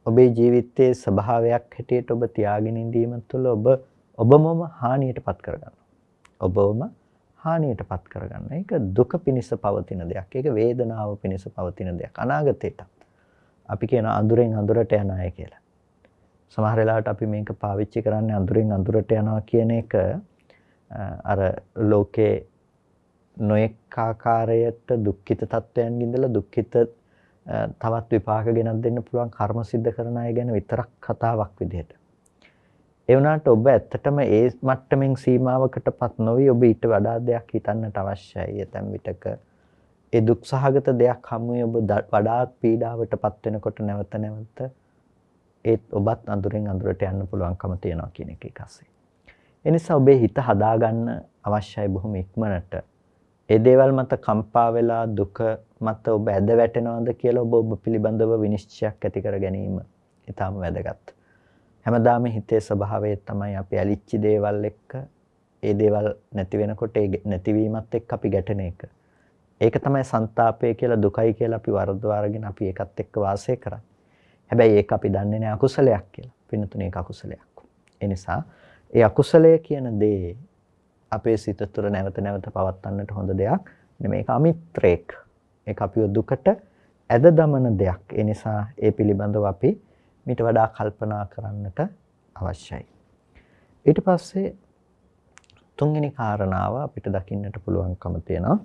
ඔබේ ජීවිතයේ ස්වභාවයක් හැටියට ඔබ තියාගෙන ඉඳීම තුළ ඔබමම හානියටපත් කරගන්නවා. ඔබවම හානියටපත් කරගන්න. ඒක දුක පිණිස පවතින දෙයක්. ඒක වේදනාව පිණිස පවතින දෙයක්. අනාගතේට අපි කියන අඳුරෙන් අඳුරට යන අය කියලා. සමහර වෙලාවට අපි මේක පාවිච්චි කරන්නේ අඳුරෙන් අඳුරට යනවා කියන එක අර ලෝකේ නොඑක ආකාරයට දුක්ඛිත තත්වයන් ඉඳලා දුක්ඛිත තවත් විපාක ගෙනත් දෙන්න පුළුවන් කර්ම සිද්ධ කරන අය ගැන විතරක් කතාවක් විදිහට. ඒ වුණාට ඔබ ඇත්තටම ඒ මට්ටමින් සීමාවකටපත් නොවි ඔබ ඊට වඩා දෙයක් හිතන්නට අවශ්‍යයි. එතෙන් විතක ඒ දුක් සහගත දෙයක් හමුවේ ඔබ වඩාත් පීඩාවටපත් වෙනකොට නැවත නැවත ඒත් ඔබත් අඳුරෙන් අඳුරට යන්න පුළුවන්කම තියනවා කියන එක එකසේ. ඒ නිසා ඔබේ හිත හදාගන්න අවශ්‍යයි බොහොම ඉක්මනට. ඒ දේවල් මත කම්පා වෙලා දුක මත ඔබ ඇද වැටෙනවද කියලා ඔබ පිළිබඳව විනිශ්චයක් ඇති කර ගැනීම ඊටාම වැදගත්. හැමදාම හිතේ ස්වභාවය තමයි අපි ඇලිච්ච දේවල් එක්ක ඒ දේවල් නැති වෙනකොට ඒ නැතිවීමත් එක්ක අපි ගැටෙන එක. ඒක තමයි ਸੰతాපය කියලා දුකයි කියලා අපි වරද්දව අරගෙන අපි ඒකත් එක්ක වාසය කරන්නේ. හැබැයි ඒක අපි දන්නේ නැහැ අකුසලයක් කියලා. පින්නතුනේ ඒක අකුසලයක්. ඒ නිසා ඒ අකුසලය කියන දේ අපේ සිත තුළ නැවත නැවත පවත්වන්නට හොඳ දෙයක් නෙමෙයි. ඒක අමිත්‍රේක්. ඒක අපිව දුකට ඇද දමන දෙයක්. ඒ නිසා ඒ පිළිබඳව අපි මීට වඩා කල්පනා කරන්නට අවශ්‍යයි. ඊට පස්සේ තුන්වෙනි කාරණාව අපිට දකින්නට පුළුවන්කම තියෙනවා.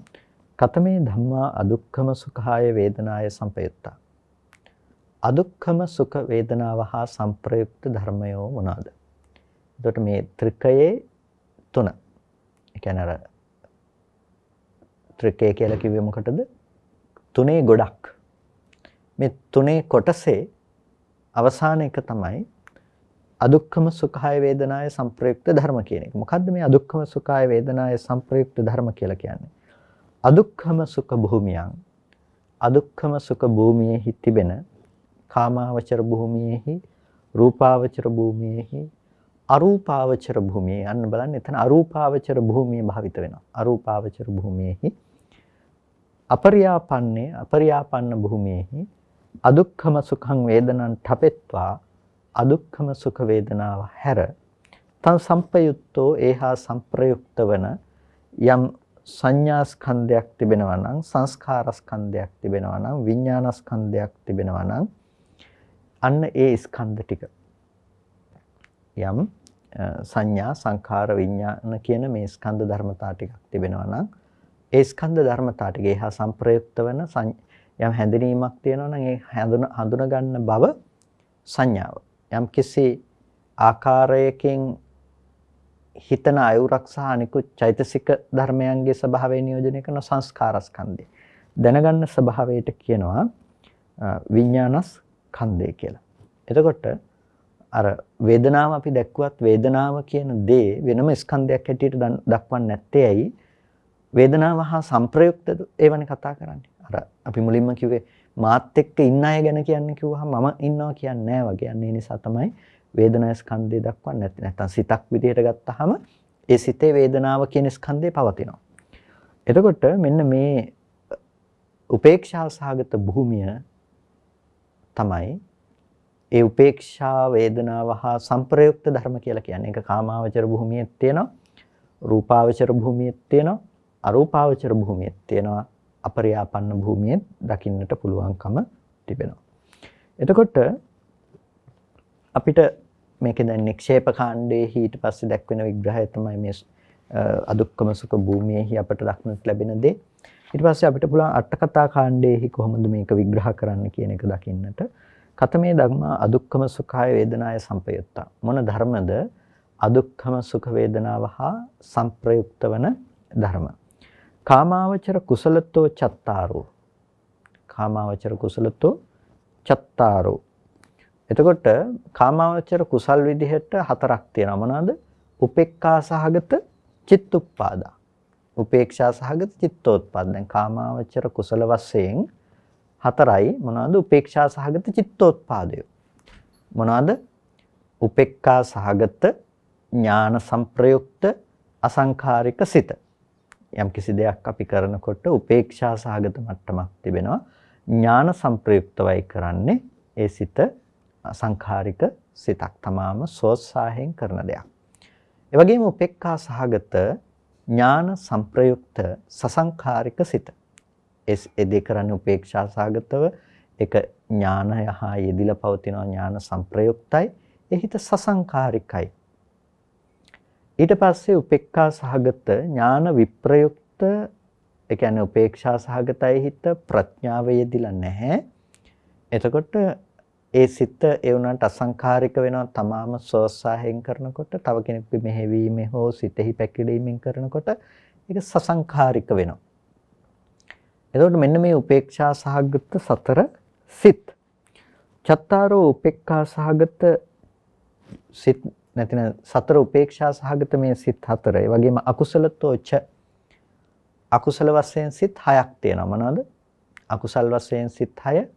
කතමේ ධම්මා අදුක්ඛම සුඛාය වේදනාය සම්පයුත්තා. අදුක්ඛම සුඛ වේදනාව හා සංප්‍රයුක්ත ධර්මයෝ මොනවාද? එතකොට මේ ත්‍රිකයේ තුන. ඒ කියන්නේ අර ත්‍රිකය කියලා කිව්වේ මොකටද? තුනේ ගොඩක්. මේ තුනේ කොටසේ අවසාන එක තමයි අදුක්ඛම සුඛාය වේදනාය සංප්‍රයුක්ත ධර්ම කියන එක. මොකද්ද මේ අදුක්ඛම සුඛාය වේදනාය සංප්‍රයුක්ත ධර්ම කියලා කියන්නේ? අදුක්ඛම සුඛ භූමියන් අදුක්ඛම සුඛ භූමියේහි තිබෙන කාමාවචර භූමියේහි රූපාවචර භූමියේහි අරූපාවචර භූමියේ යන්න බලන්න එතන අරූපාවචර භූමිය භාවිත වෙනවා. අරූපාවචර භූමියේහි අපරියාපන්න භූමියේහි අදුක්ඛම සුඛං වේදනං ඨපෙත්වා අදුක්ඛම සුඛ වේදනාව හැර තං සම්පයුත්තෝ ඒහා සංප්‍රයුක්ත වන යම් සංඥා ස්කන්ධයක් තිබෙනවා නම් සංස්කාර ස්කන්ධයක් තිබෙනවා නම් විඥාන ස්කන්ධයක් තිබෙනවා නම් අන්න ඒ ස්කන්ධ ටික යම් සංඥා සංඛාර විඥාන කියන මේ ස්කන්ධ ධර්මතා ටිකක් තිබෙනවා නම් ඒ ස්කන්ධ ධර්මතා ටික ඒහා සංප්‍රයුක්ත වන යම් හැඳිනීමක් තියෙනවා නම් ඒ හඳුන ගන්න බව සංඥාව යම් කිසි ආකාරයකින් හිතන අයුරක් සහ අනිකුත් චෛතසික ධර්මයන්ගේ ස්වභාවය නියෝජනය කරන සංස්කාරස්කන්ධය දැනගන්න ස්වභාවයට කියනවා විඥානස්කන්ධය කියලා. එතකොට අර වේදනාව අපි දැක්කුවත් වේදනාව කියන දේ වෙනම ස්කන්ධයක් හැටියට දක්වන්නේ නැත්තේ ඇයි? වේදනාව හා සංප්‍රයුක්තද ඒවනේ කතා කරන්නේ. අර අපි මුලින්ම කිව්වේ මාත් එක්ක ඉන්න අය ගැන කියන්නේ කිව්වහම මම ඉන්නවා කියන්නේ නැහැ වගේ. අන්න ඒ නිසා තමයි වේදනා ස්කන්ධය දක්වන්නේ නැති. නැත්තම් සිතක් විදිහට ගත්තාම ඒ සිතේ වේදනාව කියන ස්කන්ධය පවතිනවා. එතකොට මෙන්න මේ උපේක්ෂා සහගත භූමිය තමයි ඒ උපේක්ෂා වේදනාව හා සංප්‍රයුක්ත ධර්ම කියලා කියන්නේ. ඒක කාමාවචර භූමියෙත් තියෙනවා, රූපාවචර භූමියෙත් තියෙනවා, අරූපාවචර භූමියෙත් තියෙනවා, අපරියාපන්න භූමියෙත් දකින්නට පුළුවන්කම තිබෙනවා. එතකොට අපිට මේකේ දැන් නික්ෂේප කාණ්ඩයේ ඊට පස්සේ දැක්වෙන විග්‍රහය තමයි මේ අදුක්කම සුඛ භූමියේහි අපට දක්නට ලැබෙන දේ. ඊට පස්සේ අපිට පුළුවන් අට කතා කාණ්ඩයේහි කොහොමද මේක විග්‍රහ කරන්න කියන එක දකින්නට. කතමේ ධම්මා අදුක්කම සුඛාය වේදනාය සංපයුත්තා. මොන ධර්මද අදුක්කම සුඛ වේදනාව හා සංප්‍රයුක්ත වන ධර්ම? කාමාවචර කුසලතෝ චත්තාරෝ. කාමාවචර කුසලතෝ චත්තාරෝ. එතකොට කාමාවචර කුසල් විදිහට හතරක් තියෙනවා. මොනවාද? උපේක්ඛා සහගත චිත්තුප්පාදා. උපේක්ෂා සහගත චිත්තෝත්පාද. දැන් කාමාවචර කුසල වශයෙන් හතරයි. මොනවාද? උපේක්ෂා සහගත චිත්තෝත්පාදය. මොනවාද? උපේක්ඛා සහගත ඥාන සංප්‍රයුක්ත අසංඛාරික සිත. යම් කිසි දෙයක් අපි කරනකොට උපේක්ෂා සහගත මට්ටමක් තිබෙනවා. ඥාන සංප්‍රයුක්තවයි කරන්නේ ඒ සිත අසංඛාරික සිතක් තමාම සෝත්සාහයෙන් කරන දෙයක්. ඒ වගේම උපේක්ඛා සහගත ඥාන සංප්‍රයුක්ත සසංඛාරික සිත. ඒ දෙක කරන්නේ උපේක්ෂා සහගතව ඒක ඥානය හා යෙදිලා පවතින ඥාන සංප්‍රයුක්තයි. ඒ හිත සසංඛාරිකයි. ඊට පස්සේ උපේක්ඛා සහගත ඥාන විප්‍රයුක්ත ඒ කියන්නේ උපේක්ෂා සහගතයි හිත ප්‍රඥාව යෙදිලා නැහැ. එතකොට ඒ සිත ඒ උනන්ට අසංඛාරික වෙනවා තමාම සෝත්සාහයෙන් කරනකොට තව කෙනෙක් මෙහෙවීමේ හෝ සිතෙහි පැකිලීමෙන් කරනකොට ඒක සසංඛාරික වෙනවා. එතකොට මෙන්න මේ උපේක්ෂා සහගත සතර සිත්. චත්තාරෝ උපේක්ඛා සහගත සිත් නැතිනම් සතර උපේක්ෂා සහගත මේ සිත් හතර. ඒ වගේම අකුසලතෝච අකුසල වශයෙන් සිත් හයක් තියෙනවා. මොනවද? අකුසල් වශයෙන් සිත් 6.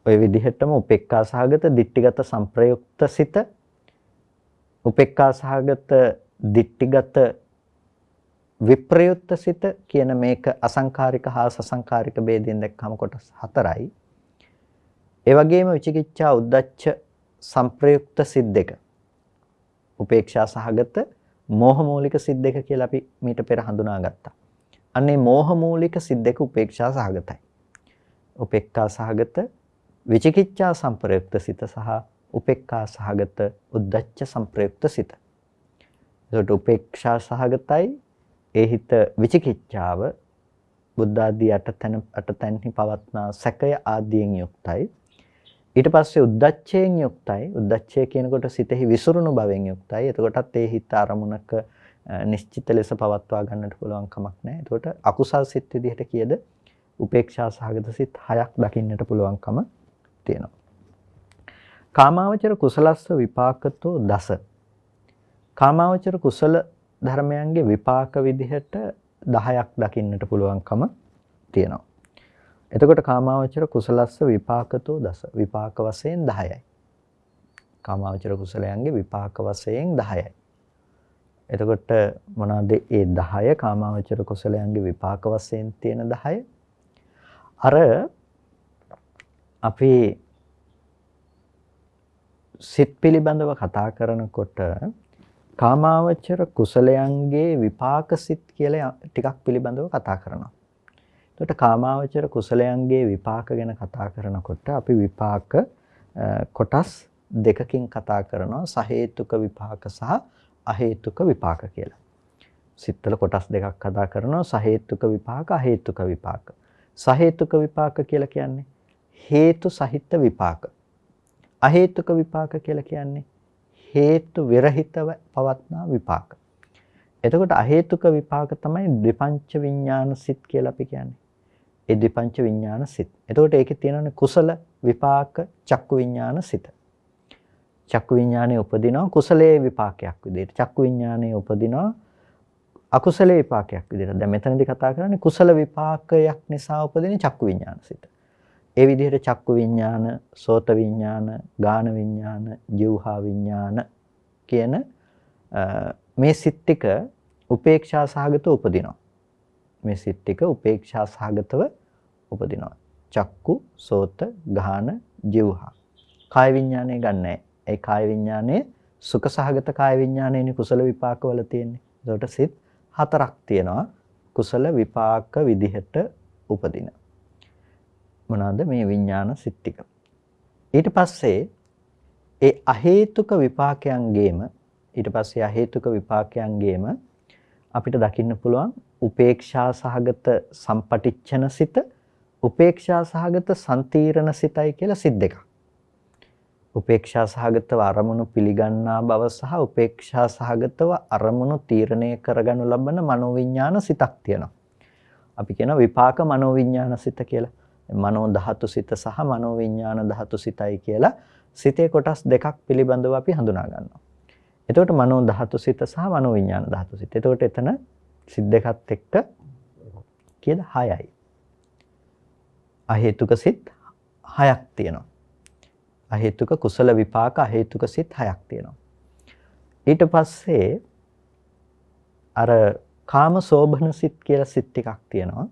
ඔය විදිහටම උපේක්ඛා සහගත ditthිගත සංප්‍රයුක්ත සිත, උපේක්ඛා සහගත ditthිගත විප්‍රයුක්ත සිත කියන මේක අසංඛාරික හා සසංඛාරික ભેදයෙන් දැක්කම කොටස් 4යි. ඒ වගේම විචිකිච්ඡා උද්දච්ච සංප්‍රයුක්ත සිත් දෙක. උපේක්ෂා සහගත මෝහ මූලික සිත් දෙක කියලා අපි මීට පෙර හඳුනාගත්තා. අන්නේ මෝහ මූලික සිත් දෙක උපේක්ෂා සහගතයි. උපේක්ඛා සහගත විචිකිච්ඡා සංප්‍රයුක්ත සිත සහ උපේක්ඛා සහගත උද්දච්ච සංප්‍රයුක්ත සිත. ඒකට උපේක්ෂා සහගතයි ඒ හිත විචිකිච්ඡාව බුද්ධ ආදී අටතැන්හි පවත්නා සැකය ආදීන් යුක්තයි. ඊට පස්සේ උද්දච්චයෙන් යුක්තයි. උද්දච්චය කියනකොට සිතෙහි විසිරුණු බවෙන් යුක්තයි. එතකොටත් ඒ හිත අරමුණක නිශ්චිත ලෙස පවත්වා ගන්නට පුළුවන් කමක් නැහැ. එතකොට අකුසල් සිත් විදිහට කියද උපේක්ෂා සහගත සිත් 6ක් දකින්නට පුළුවන්කම තියෙනවා. කාමාවචර කුසලස්ස විපාකතෝ දස. කාමාවචර කුසල ධර්මයන්ගේ විපාක විදිහට 10ක් දකින්නට පුළුවන්කම තියෙනවා. එතකොට කාමාවචර කුසලස්ස විපාකතෝ දස. විපාක වශයෙන් 10යි. කාමාවචර කුසලයන්ගේ විපාක වශයෙන් 10යි. එතකොට මොනවාද ඒ 10 කාමාවචර කුසලයන්ගේ විපාක වශයෙන් තියෙන 10? අර අපි සිත් පිළිබඳව කතා කරනකොට කාමාවචර කුසලයන්ගේ විපාක සිත් කියලා ටිකක් පිළිබඳව කතා කරනවා. එතකොට කාමාවචර කුසලයන්ගේ විපාක ගැන කතා කරනකොට අපි විපාක කොටස් දෙකකින් කතා කරනවා. සහේතුක විපාක සහ අහේතුක විපාක කියලා. සිත්වල කොටස් දෙකක් කතා කරනවා. සහේතුක විපාක, අහේතුක විපාක. සහේතුක විපාක කියලා කියන්නේ හේතු සහිත විපාක. අහේතුක විපාක කියලා කියන්නේ හේතු විරහිතව පවත්නා විපාක. එතකොට අහේතුක විපාක තමයි ද්විපංච විඥාන සිත් කියලා අපි කියන්නේ. ඒ ද්විපංච විඥාන සිත්. එතකොට ඒකේ තියෙනනේ කුසල විපාක චක්කු විඥාන සිත. චක්කු විඥානයේ උපදිනවා කුසලයේ විපාකයක් විදිහට. චක්කු විඥානයේ උපදිනවා අකුසලයේ විපාකයක් විදිහට. දැන් මෙතනදී කතා කරන්නේ කුසල විපාකයක් නිසා උපදින චක්කු විඥාන සිත. ඒ විදිහට චක්කු විඥාන, සෝත විඥාන, ගාන විඥාන, જીවහා විඥාන කියන මේ සිත් ටික උපේක්ෂා සහගතව උපදිනවා. මේ සිත් ටික උපේක්ෂා සහගතව උපදිනවා. චක්කු, සෝත, ගාන, જીවහා. කාය විඥානය ගන්නෑ. ඒ කාය විඥානයේ සුඛ සහගත කාය විඥානයේනේ කුසල විපාකවල තියෙන්නේ. ඒකට සිත් 4ක් තියෙනවා කුසල විපාක විදිහට උපදින. මොනවාද මේ විඥාන සිත් ටික? ඊට පස්සේ ඒ අහේතුක විපාකයන්ගේම අපිට දකින්න පුළුවන් උපේක්ෂා සහගත සම්පටිච්ඡන සිත, උපේක්ෂා සහගත සම්තීරණ සිතයි කියලා සිත් දෙකක්. උපේක්ෂා සහගතව අරමුණු පිළිගන්නා බව සහ උපේක්ෂා සහගතව අරමුණු තීරණය කරගනු ලබන මනෝවිඤ්ඤාණ සිතක් තියෙනවා. අපි කියනවා විපාක මනෝවිඤ්ඤාණ සිත කියලා. මනෝ ධාතු සිත සහ මනෝවිඤ්ඤාණ ධාතු සිතයි කියලා සිතේ කොටස් දෙකක් පිළිබඳව අපි හඳුනා ගන්නවා. එතකොට මනෝ ධාතු සිත සහ මනෝවිඤ්ඤාණ ධාතු සිත. එතකොට එතන සිත් දෙකත් එක්ක කීයද 6යි. අහේතුක සිත් 6ක් තියෙනවා. අහේතුක කුසල විපාක අහේතුක සිත් 6ක් තියෙනවා. ඊට පස්සේ අර කාම සෝභන සිත් කියලා සිත් ටිකක් තියෙනවා.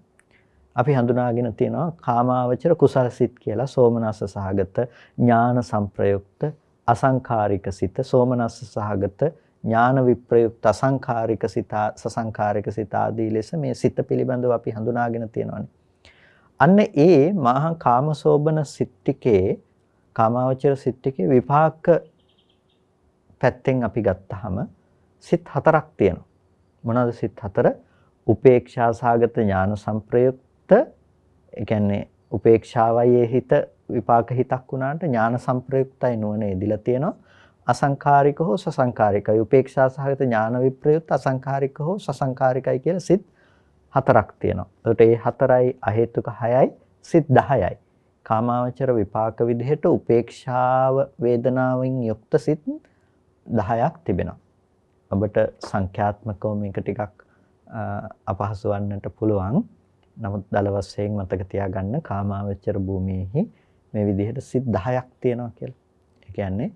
අපි හඳුනාගෙන තියෙනවා කාමාවචර කුසල සිත් කියලා සෝමනස්ස සහගත ඥාන සංප්‍රයුක්ත අසංඛාරික සිත, සෝමනස්ස සහගත ඥාන විප්‍රයුක්ත අසංඛාරික සිත, සසංඛාරික සිත ආදී ලෙස මේ සිත පිළිබඳව අපි හඳුනාගෙන තියෙනවානේ. අන්න ඒ මහා කාමසෝභන සිත් ටිකේ කාමාවචර සිත් ටිකේ විපාක පැත්තෙන් අපි ගත්තාම සිත් 4ක් තියෙනවා. මොනවාද සිත් 4? උපේක්ෂා සහගත ඥාන සංප්‍රයුක්ත, ඒ කියන්නේ උපේක්ෂාවයි හිත විපාක හිතක් වුණාට ඥාන සංප්‍රයුක්තයි නුවණ එදිලා තියෙනවා. අසංඛාරික හෝ සසංඛාරිකයි. උපේක්ෂා සහගත ඥාන විප්‍රයුක්ත අසංඛාරික හෝ සසංඛාරිකයි කියලා සිත් 4ක් තියෙනවා. ඒකට ඒ 4යි අහේතුක 6යි සිත් 10යි. කාමාවචර විපාක විදිහට උපේක්ෂාව වේදනාවෙන් යුක්ත සිත් 10ක් තිබෙනවා. ඔබට සංඛ්‍යාත්මකව මේක ටිකක් අපහසු වන්නට පුළුවන්. නමුත් දල වශයෙන් මතක තියාගන්න කාමාවචර භූමියේහි මේ විදිහට සිත් 10ක් තියෙනවා කියලා. ඒ කියන්නේ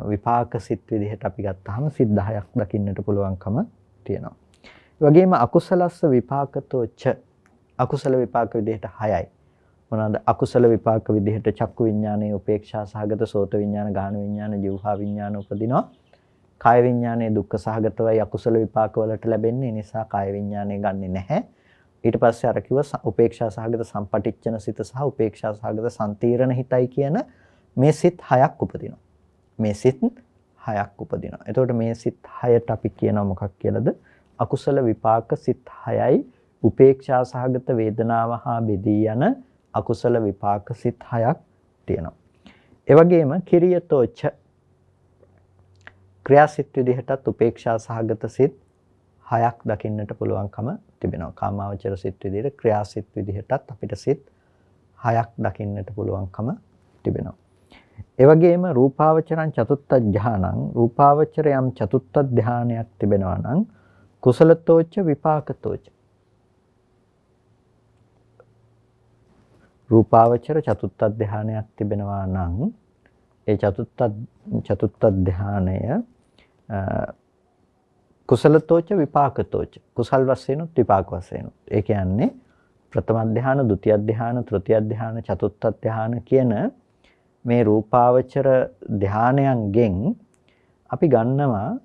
විපාක සිත් විදිහට අපි ගත්තාම සිත් 10ක් දකින්නට පුළුවන්කම තියෙනවා. ඒ වගේම අකුසලස්ස විපාකතෝ ච අකුසල විපාක විදිහට 6යි. මොනවාද අකුසල විපාක විදිහට චක්කු විඥානයේ උපේක්ෂා සහගත සෝත විඥාන ගාහන විඥාන જીවහා විඥාන උපදිනවා. කාය විඥානයේ දුක්ඛ සහගතවයි අකුසල විපාක වලට ලැබෙන්නේ. නිසා කාය විඥානය ගන්නෙ නැහැ. ඊට පස්සේ අර කිව්ව උපේක්ෂා සහගත සම්පටිච්ඡන සිත සහ උපේක්ෂා සහගත සම්තීරණ හිතයි කියන මේ සිත් හයක් උපදිනවා. මේ සිත් හයක් උපදිනවා. එතකොට මේ සිත් හයට අපි කියනවා මොකක් කියලාද? අකුසල විපාක සිත් හයයි උපේක්ෂා සහගත වේදනාව හා බෙදී යන අකුසල විපාක සිත් හයක් තියෙනවා. ඒ වගේම කිරියතෝච ක්‍රියාසිත විදිහටත් උපේක්ෂා සහගත සිත් හයක් දකින්නට පුළුවන්කම තිබෙනවා. කාමාවචර සිත් විදිහට ක්‍රියාසිත විදිහටත් අපිට සිත් හයක් දකින්නට පුළුවන්කම තිබෙනවා. ඒ වගේම රූපාවචරං චතුත්ථ ධානං රූපාවචර යම් චතුත්ථ ධානයක් තිබෙනවා නම් කුසලතෝච විපාකතෝච රූපාවචර චතුත්ථ ධානයක් තිබෙනවා නම් ඒ චතුත්ථ ධානය කුසලතෝච විපාකතෝච කුසල් වශයෙන් විපාක වශයෙන් ඒ කියන්නේ ප්‍රථම ධාන, ဒုတိ ය ධාන, තෘතිය ධාන, චතුත්ථ ධාන කියන මේ රූපාවචර ධානයන්ගෙන් අපි ගන්නවා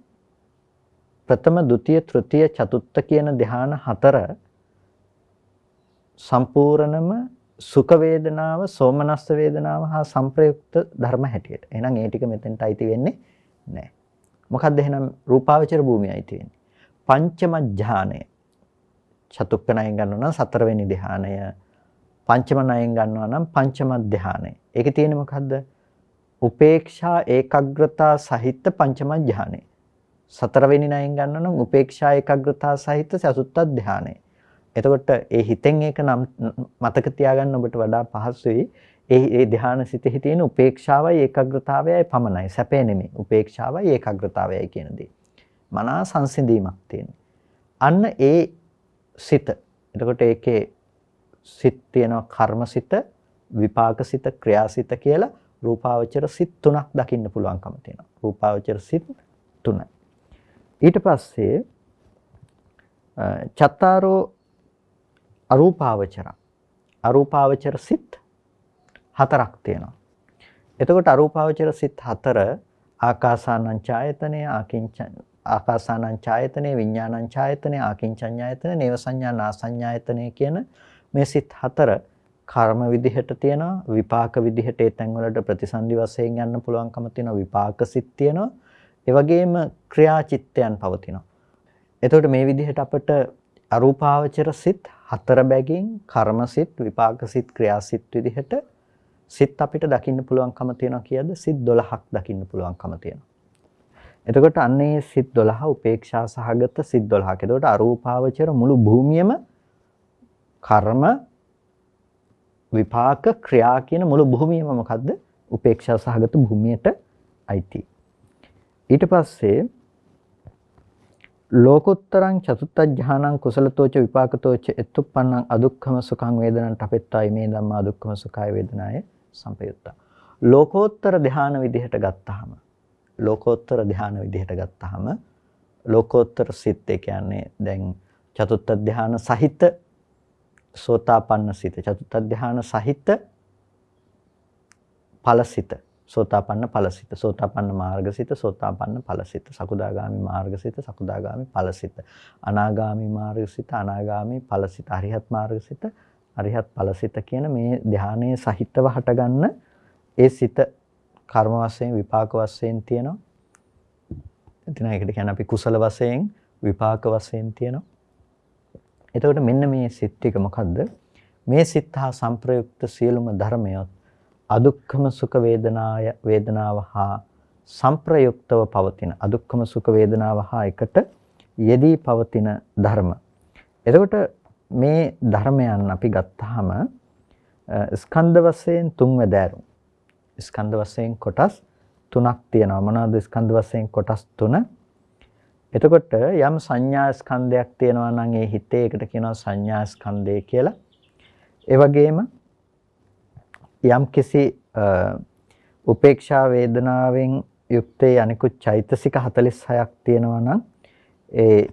ප්‍රථම, ဒုတိ ය, තෘතිය, චතුත්ථ කියන ධාන හතර සම්පූර්ණම සුඛ වේදනාව, සෝමනස්ස වේදනාව හා සංප්‍රයුක්ත ධර්ම හැටියට. එහෙනම් ඒ ටික මෙතෙන්ට අයිති වෙන්නේ නැහැ. මොකක්ද එහෙනම් රූපාවචර භූමිය අයිති වෙන්නේ? පංචම ධානය. චතුක්ක ණයෙන් ගන්නවා නම් සතරවෙනි ධානය. පංචම ණයෙන් ගන්නවා නම් පංචම ධානය. ඒකේ තියෙන්නේ මොකද්ද? උපේක්ෂා ඒකාග්‍රතා සහිත පංචම ධානය. සතරවෙනි ණයෙන් ගන්නවා නම් උපේක්ෂා ඒකාග්‍රතා සහිත චතුත්ථ ධානය. එතකොට ඒ හිතෙන් ඒක නම් මතක තියාගන්න ඔබට වඩා පහසුයි. ඒ ධාන සිතෙහි තියෙන උපේක්ෂාවයි ඒකාග්‍රතාවයයි පමණයි. සැපේ නෙමෙයි. උපේක්ෂාවයි ඒකාග්‍රතාවයයි කියන දේ. මනා සංසිඳීමක් තියෙනවා. අන්න ඒ සිත. එතකොට ඒකේ සිත් තියෙනවා කර්මසිත, විපාකසිත, ක්‍රියාසිත කියලා රූපාවචර සිත් තුනක් දකින්න පුළුවන්කම තියෙනවා. රූපාවචර සිත් තුනයි. ඊට පස්සේ චත්තාරෝ අරූපාවචර සිත් හතරක් තියෙනවා. එතකොට අරූපාවචර සිත් හතර ආකාසානං ඡායතනෙ, ආකාසානං ඡායතනෙ, විඥානං ඡායතනෙ, ආකින්චඤ්ඤායතනෙ, නේව සංඥා නාසඤ්ඤායතනෙ කියන මේ සිත් හතර කර්ම විදිහට තියෙනවා, විපාක විදිහට ඒ තැන් වලට ප්‍රතිසන්දි වශයෙන් යන්න පුළුවන්කම තියෙනවා, විපාක සිත් තියෙනවා. ඒ වගේම ක්‍රියාචිත්තයන් පවතිනවා. එතකොට මේ විදිහට අපිට අරූපාවචර සිත් හතර බැගින් කර්මසිත, විපාකසිත, ක්‍රියාසිත විදිහට සිත් අපිට දකින්න පුළුවන්කම තියෙනවා කියද්ද සිත් 12ක් දකින්න පුළුවන්කම තියෙනවා. එතකොට අන්නේ සිත් 12 උපේක්ෂා සහගත සිත් 12ක්. එතකොට අරූපාවචර මුළු භූමියම කර්ම, විපාක, ක්‍රියා කියන මුළු භූමියම මොකද්ද? උපේක්ෂා සහගත භූමියට අයිති. ඊට පස්සේ ලෝකෝත්තරං චතුත්ථ ඥානං කුසලතෝච විපාකතෝච එත්තුප්පන්නං අදුක්ඛම සුඛං වේදනං තපෙත්තායි මේ ධම්මා දුක්ඛම සුඛාය වේදනාය සම්පයුත්තා. ලෝකෝත්තර ධ්‍යාන විදිහට ගත්තාම ලෝකෝත්තර සිත් ඒ කියන්නේ දැන් චතුත්ථ ධ්‍යාන සහිත සෝතාපන්න සිත, චතුත්ථ ධ්‍යාන සහිත ඵලසිත, සෝතාපන්න ඵලසිත, සෝතාපන්න මාර්ගසිත, සෝතාපන්න ඵලසිත, සකුදාගාමි මාර්ගසිත, සකුදාගාමි ඵලසිත, අනාගාමි මාර්ගසිත, අනාගාමි ඵලසිත, අරිහත් මාර්ගසිත, අරිහත් ඵලසිත කියන මේ ධානයේ සහිතව හටගන්න ඒ සිත කර්ම වශයෙන්, විපාක වශයෙන් තියෙනවා. එතන ඒකට කියන්නේ අපි කුසල වශයෙන්, විපාක වශයෙන් තියෙනවා. එතකොට මෙන්න මේ සිත් ටික මොකද්ද? මේ සිත් හා සංප්‍රයුක්ත සියලුම ධර්මයත් අදුක්ඛම සුඛ වේදනාව හා සංප්‍රයුක්තව පවතින අදුක්ඛම සුඛ වේදනාව හා එකට යෙදී පවතින ධර්ම. එතකොට මේ ධර්මයන් අපි ගත්තාම ස්කන්ධ වශයෙන් තුන් වැදෑරුම්. ස්කන්ධ වශයෙන් කොටස් තුනක් තියෙනවා. මොනවාද ස්කන්ධ වශයෙන් කොටස් තුන? එතකොට යම් සංඥා ස්කන්ධයක් තියෙනවා නම් ඒ හිතේ ඒකට කියනවා සංඥා ස්කන්ධය කියලා. ඒ වගේම යම් කිසි උපේක්ෂා වේදනාවෙන් යුක්තේ අනිකුත් චෛතසික 46ක් තියෙනවා නම් ඒ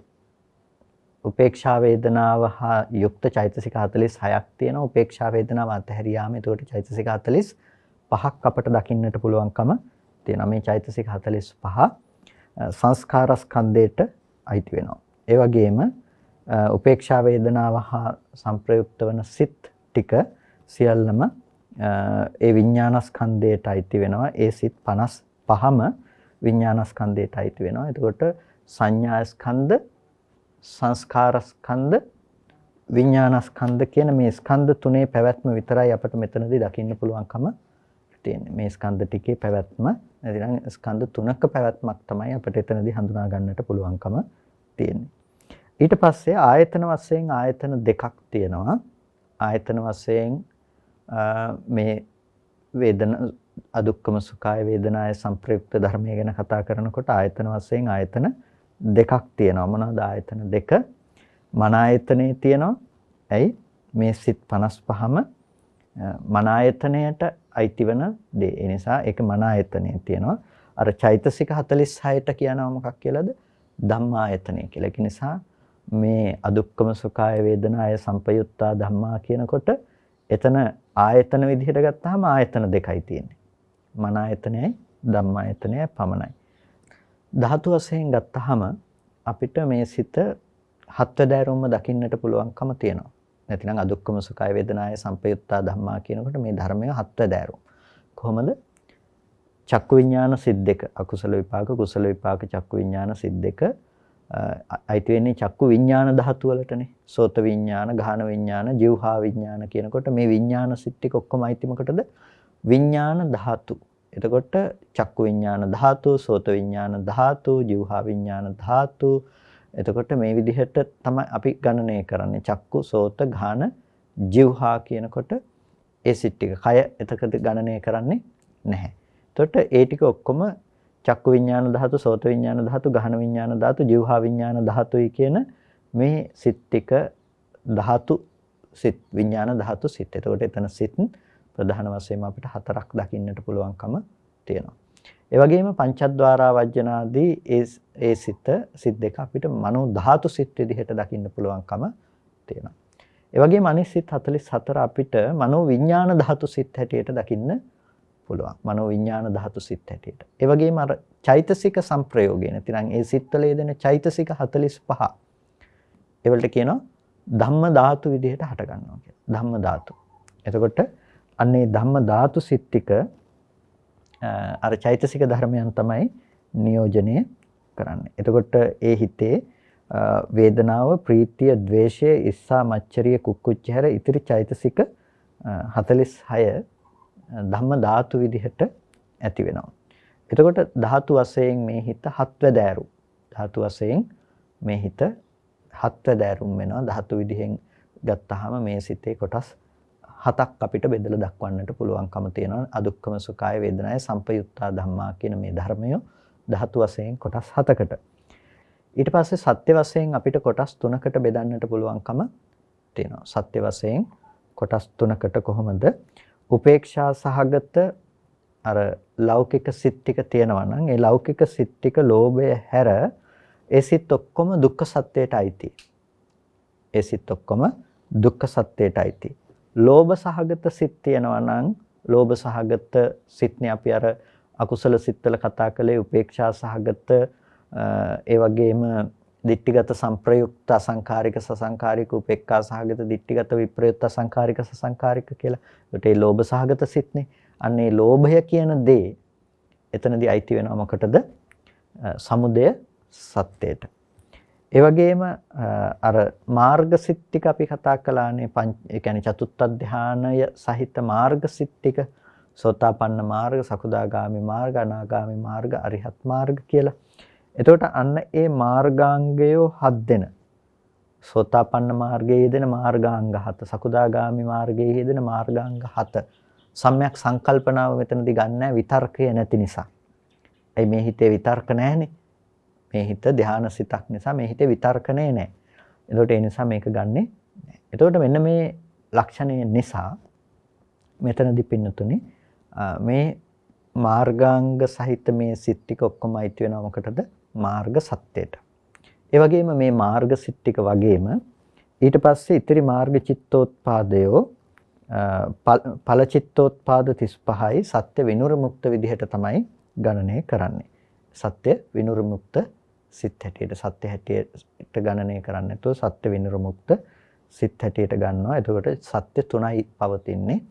උපේක්ෂා වේදනාව හා යුක්ත චෛතසික 46ක් තියෙනවා. උපේක්ෂා වේදනාව අතහැරියාම එතකොට චෛතසික 45ක් අපට දකින්නට පුළුවන්කම තියෙනවා. මේ චෛතසික 45 සංස්කාර ස්කන්ධයට අයිති වෙනවා. ඒ වගේම උපේක්ෂා වේදනාව හා සංප්‍රයුක්ත වන සිත් ටික සියල්ලම ඒ විඥානස්කන්ධයට අයිති වෙනවා. ඒ සිත් 55ම විඥානස්කන්ධයට අයිති වෙනවා. එතකොට සංඥා ස්කන්ධ, සංස්කාර ස්කන්ධ, විඥානස්කන්ධ කියන මේ ස්කන්ධ තුනේ පැවැත්ම විතරයි අපිට මෙතනදී දකින්න පුළුවන්කම තියෙන්නේ. මේ ස්කන්ධ ටිකේ පැවැත්ම නැතිනම් ස්කන්ධ තුනක පැවැත්මක් තමයි අපිට එතනදී හඳුනා ගන්නට පුළුවන්කම තියෙන්නේ. ඊට පස්සේ ආයතන වශයෙන් ආයතන දෙකක් තියෙනවා. ආයතන වශයෙන් මේ වේදන අදුක්කම සුඛාය වේදනාය සංප්‍රයුක්ත ධර්මය ගැන කතා කරනකොට ආයතන වශයෙන් ආයතන දෙකක් තියෙනවා. මොනවාද ආයතන දෙක? මන ආයතනේ තියෙනවා. ඇයි? මේ සිත් 55ම මන ආයතනයට අයිති වෙන දේ. ඒ නිසා ඒක මන ආයතනේ තියෙනවා. අර චෛතසික 46ට කියනවා මොකක් කියලාද? ධම්මායතනය කියලා. ඒක නිසා මේ අදුක්කම සුඛාය වේදනාය සංපයුත්තා ධම්මා කියනකොට එතන ආයතන විදිහට ගත්තාම ආයතන දෙකයි තියෙන්නේ. මන ආයතනයයි ධම්මායතනයයි පමණයි. ධාතු වශයෙන් ගත්තාම අපිට මේ සිත හත්වැදෑරුම්ම දකින්නට පුළුවන්කම තියෙනවා. නැතිනම් අදුක්කම සුඛාය වේදනාය සංපයුත්තා ධම්මා කියනකොට මේ ධර්මය හත්වැදෑරුම්. කොහොමද? චක්කු විඥාන සිත් දෙක, අකුසල විපාක කුසල විපාක චක්කු විඥාන සිත් දෙක අයිති වෙන්නේ චක්කු විඥාන ධාතු වලටනේ. සෝත විඥාන, ගාහන විඥාන, જીවහා විඥාන කියනකොට මේ විඥාන සිත් ටික ඔක්කොම අයිති මොකටද? විඥාන ධාතු. එතකොට චක්කු විඥාන ධාතු, සෝත විඥාන ධාතු, જીවහා විඥාන ධාතු. එතකොට මේ විදිහට තමයි අපි ගණනය කරන්නේ. චක්කු, සෝත, ගාහන, જીවහා කියනකොට ඒ සිත් ටික. කය එතකොට ගණනය කරන්නේ නැහැ. එතකොට ඒ ටික ඔක්කොම චක්කු විඥාන ධාතු, සෝත විඥාන ධාතු, ගාහන විඥාන ධාතු, જીවහා විඥාන ධාතුයි කියන මේ සිත් ටික ධාතු සිත්, විඥාන ධාතු සිත්. එතකොට එතන සිත් ප්‍රධාන වශයෙන් අපිට හතරක් දකින්නට පුළුවන්කම තියෙනවා. ඒ වගේම පංචද්වාරා වජ්ජනාදී ඒ සිත් දෙක අපිට මනෝ ධාතු සිත් විදිහට දකින්න පුළුවන්කම තියෙනවා. ඒ වගේම අනිත් සිත් 44 අපිට මනෝ විඥාන ධාතු සිත් හැටියට දකින්න පුළුවන්. මනෝ විඥාන ධාතු සිත් හැටියට. ඒ වගේම අර චෛතසික සංප්‍රයෝගය නැතිනම් ඒ සිත්වල යෙදෙන චෛතසික 45 ඒවලට කියනවා ධම්ම ධාතු විදිහට හට ගන්නවා කියලා. ධම්ම ධාතු. එතකොට අන්නේ ධම්ම ධාතු සිත් ටික අර චෛතසික ධර්මයන් තමයි නියෝජනය කරන්නේ. එතකොට ඒ හිතේ වේදනාව, ප්‍රීතිය, ද්වේෂය, ඉස්සා, මච්චරිය, කුක්කුච්ච හැර ඉතිරි චෛතසික 46 ධම්ම ධාතු විදිහට ඇති වෙනවා. එතකොට ධාතු වශයෙන් මේ හිත හත්වැදෑරු. ධාතු වශයෙන් මේ හිත හත්වැදෑරුම් වෙනවා. ධාතු විදිහෙන් ගත්තාම මේ සිතේ කොටස් 7ක් අපිට බෙදලා දක්වන්නට පුළුවන්කම තියෙනවා. අදුක්කම සුඛාය වේදනාය සංපයුත්තා ධම්මා කියන මේ ධර්මය ධාතු වශයෙන් කොටස් 7කට. ඊට පස්සේ සත්‍ය වශයෙන් අපිට කොටස් 3කට බෙදන්නට පුළුවන්කම තියෙනවා. සත්‍ය වශයෙන් කොටස් 3කට කොහොමද? උපේක්ෂා සහගත අර ලෞකික සිත් ටික තියෙනවා නම් ඒ ලෞකික සිත් ටික ලෝභය හැර ඒ සිත් ඔක්කොම දුක්ඛ සත්‍යයට අයිති. ඒ සිත් ඔක්කොම දුක්ඛ සත්‍යයට අයිති. ලෝභ සහගත සිත් තියෙනවා නම් ලෝභ සහගත සිත්නේ අපි අර අකුසල සිත්වල කතා කළේ උපේක්ෂා සහගත ඒ වගේම දිට්ඨිගත සංප්‍රයුක්ත අසංකාරික සසංකාරික උපේක්ඛා සහගත දිට්ඨිගත විප්‍රයුක්ත අසංකාරික සසංකාරික කියලා. ඒකට ඒ ලෝභ සහගත සිත්නේ. අන්න ඒ ලෝභය කියන දේ එතනදී අයිති වෙනවා මොකටද? සමුදය සත්‍යයට. ඒ වගේම අර මාර්ග සිත් ටික අපි කතා කළානේ. ඒ කියන්නේ චතුත්ථ ධානය සහිත මාර්ග සිත් ටික සෝතාපන්න මාර්ග, සකුදාගාමි මාර්ග, අනාගාමි මාර්ග, අරිහත් මාර්ග කියලා. එතකොට අන්න ඒ මාර්ගාංගය 7 දෙන සෝතාපන්න මාර්ගයේ යෙදෙන මාර්ගාංග 7, සකුදාගාමි මාර්ගයේ යෙදෙන මාර්ගාංග 7. සම්‍යක් සංකල්පනාව මෙතනදී ගන්න විතර්කය නැති නිසා. ඒ මේ හිතේ විතර්ක නැහැනේ. මේ හිත ධානා සිතක් නිසා මේ හිතේ විතර්කනේ නැහැ. එතකොට ඒ නිසා මේක ගන්නෙ නැහැ. එතකොට මෙන්න මේ ලක්ෂණය නිසා මෙතනදී පින්නතුනේ මේ මාර්ගාංග සහිත මේ සිත් ටික ඔක්කොම අයිති වෙනවා මොකටද? මාර්ග සත්‍යයට. ඒ වගේම මේ මාර්ග සිත් ටික වගේම ඊට පස්සේ ඉතිරි මාර්ග චිත්තෝත්පාදයෝ ඵල චිත්තෝත්පාද 35යි සත්‍ය විනුරමුක්ත විදිහට තමයි ගණනය කරන්නේ. සත්‍ය විනුරමුක්ත සිත් හැටියට සත්‍ය හැටියට ගණනය කරන්නේ නැතුව සත්‍ය විනුරමුක්ත සිත් හැටියට ගන්නවා. එතකොට සත්‍ය තුනයි පවතින්නේ.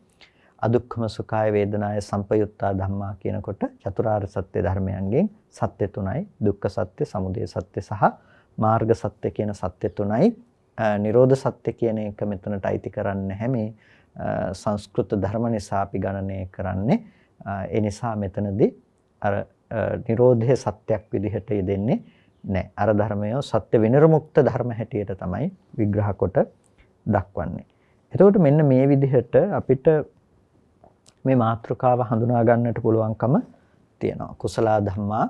අදුක්ඛම සුඛාය වේදනාය සම්පයුත්තා ධම්මා කියනකොට චතුරාර්ය සත්‍ය ධර්මයන්ගෙන් සත්‍ය තුනයි. දුක්ඛ සත්‍ය, සමුදය සත්‍ය සහ මාර්ග සත්‍ය කියන සත්‍ය තුනයි. නිරෝධ සත්‍ය කියන එක මෙතනට අයිති කරන්නේ නැහැ. මේ සංස්කෘත ධර්ම නිසා අපි ගණනය කරන්නේ. ඒ නිසා මෙතනදී අර නිරෝධයේ සත්‍යක් විදිහට යෙදෙන්නේ නැහැ. අර ධර්මය සත්‍ය විනිර්මුක්ත ධර්ම හැටියට තමයි විග්‍රහ කොට දක්වන්නේ. එතකොට මෙන්න මේ විදිහට අපිට මේ මාතෘකාව හඳුනා ගන්නට පුළුවන්කම තියෙනවා. කුසල ධම්මා,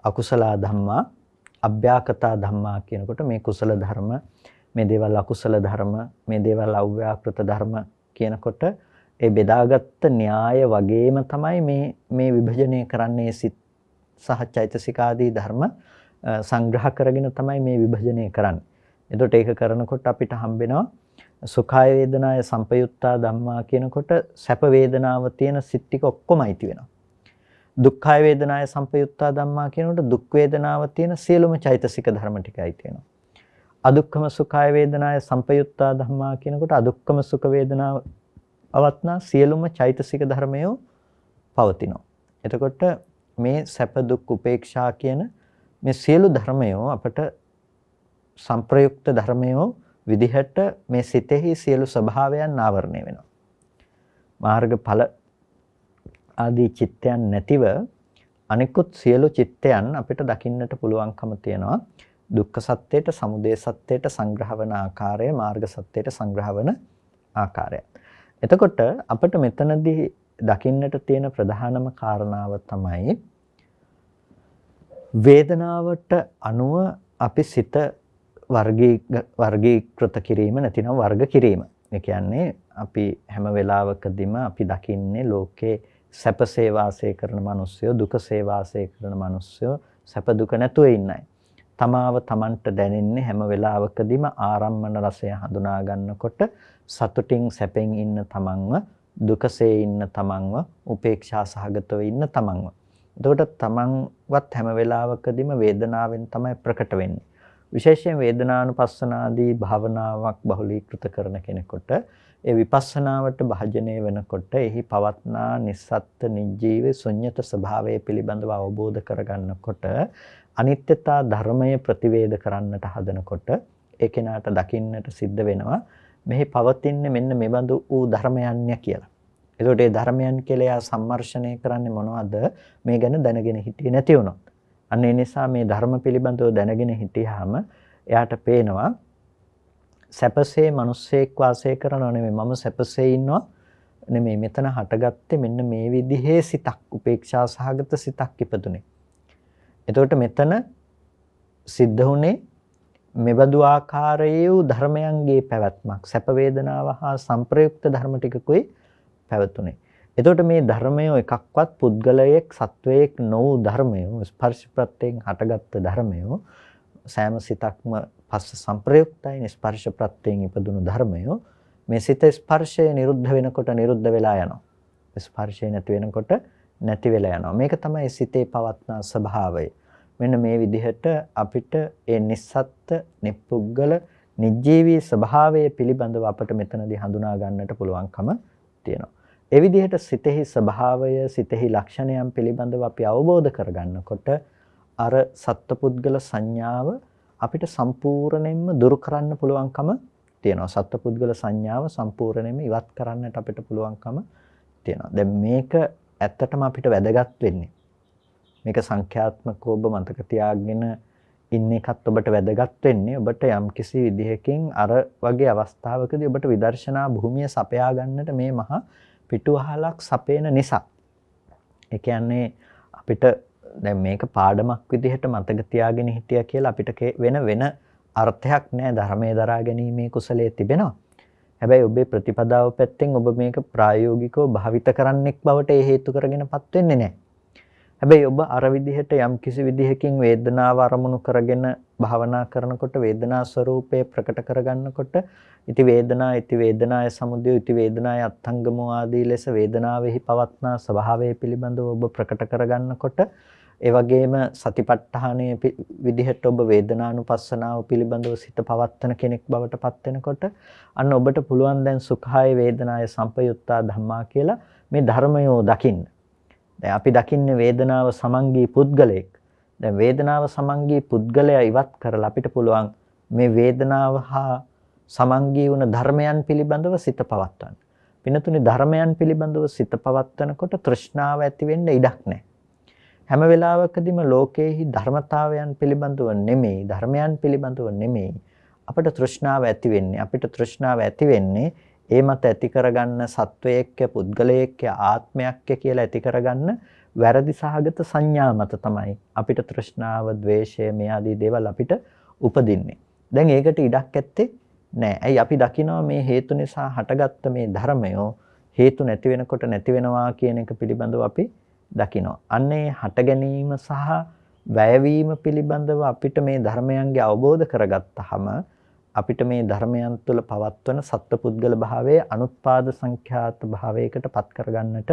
අකුසල ධම්මා, අභ්‍යාකතා ධම්මා කියනකොට මේ කුසල ධර්ම, මේ දේවල් අකුසල ධර්ම, මේ දේවල් අව්‍යාකෘත ධර්ම කියනකොට ඒ බෙදාගත්ත න්‍යාය වගේම තමයි මේ විභජනය කරන්නේ සිත් සහ චෛතසික ආදී ධර්ම සංග්‍රහ කරගෙන තමයි මේ විභජනය කරන්නේ. එතකොට ඒක කරනකොට අපිට හම්බෙනවා සුඛාය වේදනාය සම්පයුත්තා ධම්මා කියනකොට සැප වේදනාව තියෙන සිත් ටික ඔක්කොම අයිති වෙනවා. දුක්ඛාය වේදනාය සම්පයුත්තා ධම්මා කියනකොට දුක් වේදනාව තියෙන සියලුම චෛතසික ධර්ම ටික අයිති වෙනවා. අදුක්ඛම සුඛාය වේදනාය සම්පයුත්තා ධම්මා කියනකොට අදුක්ඛම සුඛ වේදනාව අවත්නා සියලුම චෛතසික ධර්මය පවතිනවා. එතකොට මේ සැප දුක් උපේක්ෂා කියන මේ සියලු ධර්මය අපට සංප්‍රයුක්ත ධර්මය විදිහට මේ සිතෙහි සියලු ස්වභාවයන් ආවරණය වෙනවා. මාර්ගඵල ආදී චිත්තයන් නැතිව අනිකුත් සියලු චිත්තයන් අපිට දකින්නට පුළුවන්කම තියෙනවා. දුක්ඛ සත්‍යයට, සමුදය සත්‍යයට සංග්‍රහ වන ආකාරය, මාර්ග සත්‍යයට සංග්‍රහ වන ආකාරය. එතකොට අපිට මෙතනදී දකින්නට තියෙන ප්‍රධානම කාරණාව තමයි වේදනාවට අනුව අපි සිත වර්ගීකృత කිරීම නැතිනම් වර්ග කිරීම. ඒ කියන්නේ අපි හැම වෙලාවකදීම අපි දකින්නේ ලෝකේ සැපසේ වාසය කරන මිනිස්සුયો, දුකසේ වාසය කරන මිනිස්සුયો, සැප දුක නැතුව ඉන්නයි. තමාව තමන්ට දැනෙන්නේ හැම වෙලාවකදීම ආරම්මන රසය හඳුනා ගන්නකොට සතුටින් සැපෙන් ඉන්න තමන්ව, දුකසේ ඉන්න තමන්ව, උපේක්ෂා සහගතව ඉන්න තමන්ව. එතකොට තමන්වත් හැම වෙලාවකදීම වේදනාවෙන් තමයි ප්‍රකට වෙන්නේ. විශේෂයෙන් වේදනානුපස්සනාදී භාවනාවක් බහුලීකృత කරන කෙනෙකුට ඒ විපස්සනාවට භාජනය වෙනකොට එහි පවත්නා නිස්සත්ත්‍ය නිජීව ශුන්්‍යත ස්වභාවය පිළිබඳව අවබෝධ කරගන්නකොට අනිත්‍යතා ධර්මය ප්‍රතිවේද කරන්නට හදනකොට ඒ කෙනාට දකින්නට සිද්ධ වෙනවා මෙහි පවතින්නේ මෙන්න මෙබඳු වූ ධර්මයන්ය කියලා. ඒකට ඒ ධර්මයන් කියලා යා සම්මර්ෂණය කරන්නේ මොනවද? මේ ගැන දැනගෙන හිටියේ නැති වුණොත්. අන්න ඒ නිසා මේ ධර්ම පිළිබඳව දැනගෙන හිටියාම එයාට පේනවා සැපසේ මිනිස්සෙක් වාසය කරනව නෙමෙයි, මම සැපසේ ඉන්නවා නෙමෙයි, මෙතන හටගත්තේ මෙන්න මේ විදිහේ සිතක්, උපේක්ෂා සහගත සිතක් ඉපදුනේ. එතකොට මෙතන සිද්ධ වුණේ මෙබඳු ආකාරයේ වූ ධර්මයන්ගේ පැවැත්මක්, සැප වේදනාව හා සංප්‍රයුක්ත ධර්ම ටිකකුයි පැවතුනේ. එතකොට මේ ධර්මය එකක්වත් පුද්ගලයෙක් සත්වයෙක් නොවු ධර්මය, ස්පර්ශ ප්‍රත්‍යයෙන් හටගත්ත ධර්මය, සෑම සිතක්ම පස්ස සංප්‍රයුක්තයි, ස්පර්ශ ප්‍රත්‍යයෙන් ඉපදුණු ධර්මය. මේ සිත ස්පර්ශය නිරුද්ධ වෙනකොට නිරුද්ධ වෙලා යනවා. ස්පර්ශය නැති වෙනකොට නැති වෙලා යනවා. මේක තමයි සිතේ පවත්නා ස්වභාවය. මෙන්න මේ විදිහට අපිට ඒ නිස්සත්ත්‍ය, නිප්පුද්ගල, නිජීවී ස්වභාවය පිළිබඳව අපිට මෙතනදී හඳුනා ගන්නට පුළුවන්කම තියෙනවා. ඒ විදිහට සිතෙහි ස්වභාවය, සිතෙහි ලක්ෂණයන් පිළිබඳව අපි අවබෝධ කරගන්නකොට අර සත්පුද්ගල සංඥාව අපිට සම්පූර්ණයෙන්ම දුරු කරන්න පුළුවන්කම තියෙනවා. සත්පුද්ගල සංඥාව සම්පූර්ණයෙන්ම ඉවත් කරන්නට අපිට පුළුවන්කම තියෙනවා. දැන් මේක ඇත්තටම අපිට වැදගත් වෙන්නේ. මේක සංඛ්‍යාත්මකව ඔබ මතක තියාගෙන ඉන්න එකත් ඔබට වැදගත් වෙන්නේ. ඔබට යම්කිසි විදිහකින් අර වගේ අවස්ථාවකදී ඔබට විදර්ශනා භූමිය සපයා ගන්නට මේ මහා පිටුවහලක් සපේන නිසා. ඒ කියන්නේ අපිට දැන් මේක පාඩමක් විදිහට මතක තියාගෙන හිටියා කියලා අපිට වෙන අර්ථයක් නැහැ. ධර්මයේ දරා ගැනීමේ කුසලයේ තිබෙනවා. හැබැයි ඔබේ ප්‍රතිපදාව පැත්තෙන් ඔබ මේක ප්‍රායෝගිකව භාවිත කරන්නෙක් බවට ඒ හේතු කරගෙනපත් වෙන්නේ නැහැ. හැබැයි ඔබ අර විදිහට යම් කිසි විදිහකින් වේදනාව අරමුණු කරගෙන භාවනා කරනකොට වේදනා ස්වરૂපය ප්‍රකට කරගන්නකොට ඉති වේදනාය සමුදය ඉති වේදනාය අත්ංගමෝ ආදී ලෙස වේදනාවෙහි පවත්නා ස්වභාවය පිළිබඳව ඔබ ප්‍රකට කරගන්නකොට ඒ වගේම සතිපට්ඨානයේ විදිහට ඔබ වේදනානුපස්සනාව පිළිබඳව සිත පවත්වන කෙනෙක් බවට පත් වෙනකොට අන්න ඔබට පුළුවන් දැන් සුඛාය වේදනාය සම්පයුත්තා ධම්මා කියලා මේ ධර්මයෝ දකින්න. දැන් අපි දකින්නේ වේදනාව සමංගී පුද්ගලයෙක්. දැන් වේදනාව සමංගී පුද්ගලයා ඉවත් කරලා අපිට පුළුවන් මේ වේදනාව හා සමංගී වුණ ධර්මයන් පිළිබඳව සිත පවත්වන්න. පිනතුනේ ධර්මයන් පිළිබඳව සිත පවත්වනකොට තෘෂ්ණාව ඇති වෙන්න ඉඩක් නැහැ. හැම වෙලාවකදීම ලෝකයේහි ධර්මතාවයන් පිළිබඳව නෙමෙයි ධර්මයන් පිළිබඳව නෙමෙයි අපිට තෘෂ්ණාව ඇති වෙන්නේ. අපිට තෘෂ්ණාව ඇති වෙන්නේ ඒ මත ඇති කරගන්න සත්වයේක්ය පුද්ගලයේක්ය ආත්මයක්ය කියලා ඇති කරගන්න වැරදි සහගත සංඥා මත තමයි අපිට තෘෂ්ණාව, ද්වේෂය මේ ආදී දේවල් අපිට උපදින්නේ. දැන් ඒකට ඉඩක් ඇත්තේ නෑ. ඇයි අපි දකිනවා මේ හේතු නිසා හටගත්ත මේ ධර්මය හේතු නැති වෙනකොට නැති වෙනවා කියන එක පිළිබඳව අපි දකිනවා. අන්නේ හට ගැනීම සහ වැයවීම පිළිබඳව අපිට මේ ධර්මයන්ගේ අවබෝධ කරගත්තාම අපිට මේ ධර්මයන් තුළ පවත්වන සත්පුද්ගල භාවයේ අනුත්පාද සංඛ්‍යාත භාවයකට පත් කරගන්නට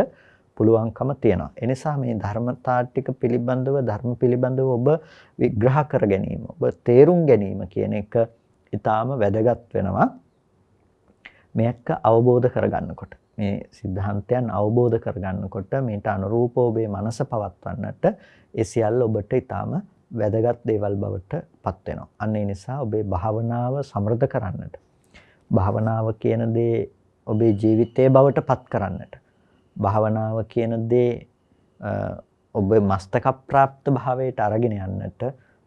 පුළුවන්කම තියෙනවා. ඒ නිසා මේ ධර්මතා ටික පිළිබඳව ධර්ම පිළිබඳව ඔබ විග්‍රහ කර ගැනීම, ඔබ තේරුම් ගැනීම කියන එක ඊටාම වැදගත් වෙනවා. මේක අවබෝධ කරගන්නකොට මේ સિદ્ધාන්තයන් අවබෝධ කරගන්නකොට මේට අනුරූපව ඔබේ මනස පවත්වන්නට ඒ සියල්ල ඔබට ඊටාම වැදගත් දේවල් බවට පත් වෙනවා. අන්න ඒ නිසා ඔබේ භාවනාව සමෘද්ධ කරන්නට, භාවනාව කියන දේ ඔබේ ජීවිතයේ බවට පත් කරන්නට, භාවනාව කියන දේ ඔබ මස්තක ප්‍රාප්ත භාවයට අරගෙන යන්නට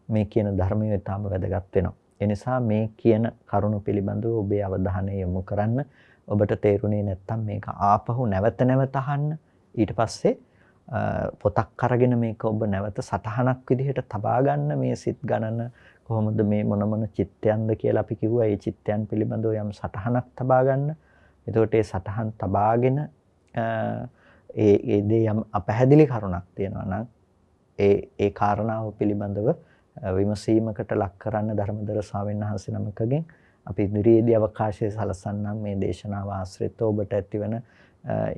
මේ කියන ධර්මය ඊටාම වැදගත් වෙනවා. ඒ නිසා මේ කියන කරුණු පිළිබඳව ඔබේ අවධානය යොමු කරන්න. ඔබට තේරුනේ නැත්නම් මේක ආපහු නැවත අහන්න. ඊට පස්සේ පොතක් අරගෙන මේක ඔබ නැවත සටහනක් විදිහට තබා ගන්න. මේ සිත් ගණන කොහොමද මේ මොන චිත්තයන්ද කියලා අපි කිව්වා. ඒ චිත්තයන් පිළිබඳව යම් සටහනක් තබා ගන්න. එතකොට ඒ සටහන් තබාගෙන ඒ දේ යම් අපැහැදිලි කරුණක් තියෙනවා නම් ඒ කාරණාව පිළිබඳව විමසීමකට ලක් කරන්න ධර්මදර ස්වාමීන් වහන්සේ නමකගෙන් අපි ඉදිරියේදී අවකාශය සලසන්නම්. මේ දේශනාව ආශ්‍රිතව ඔබට ඇතිවන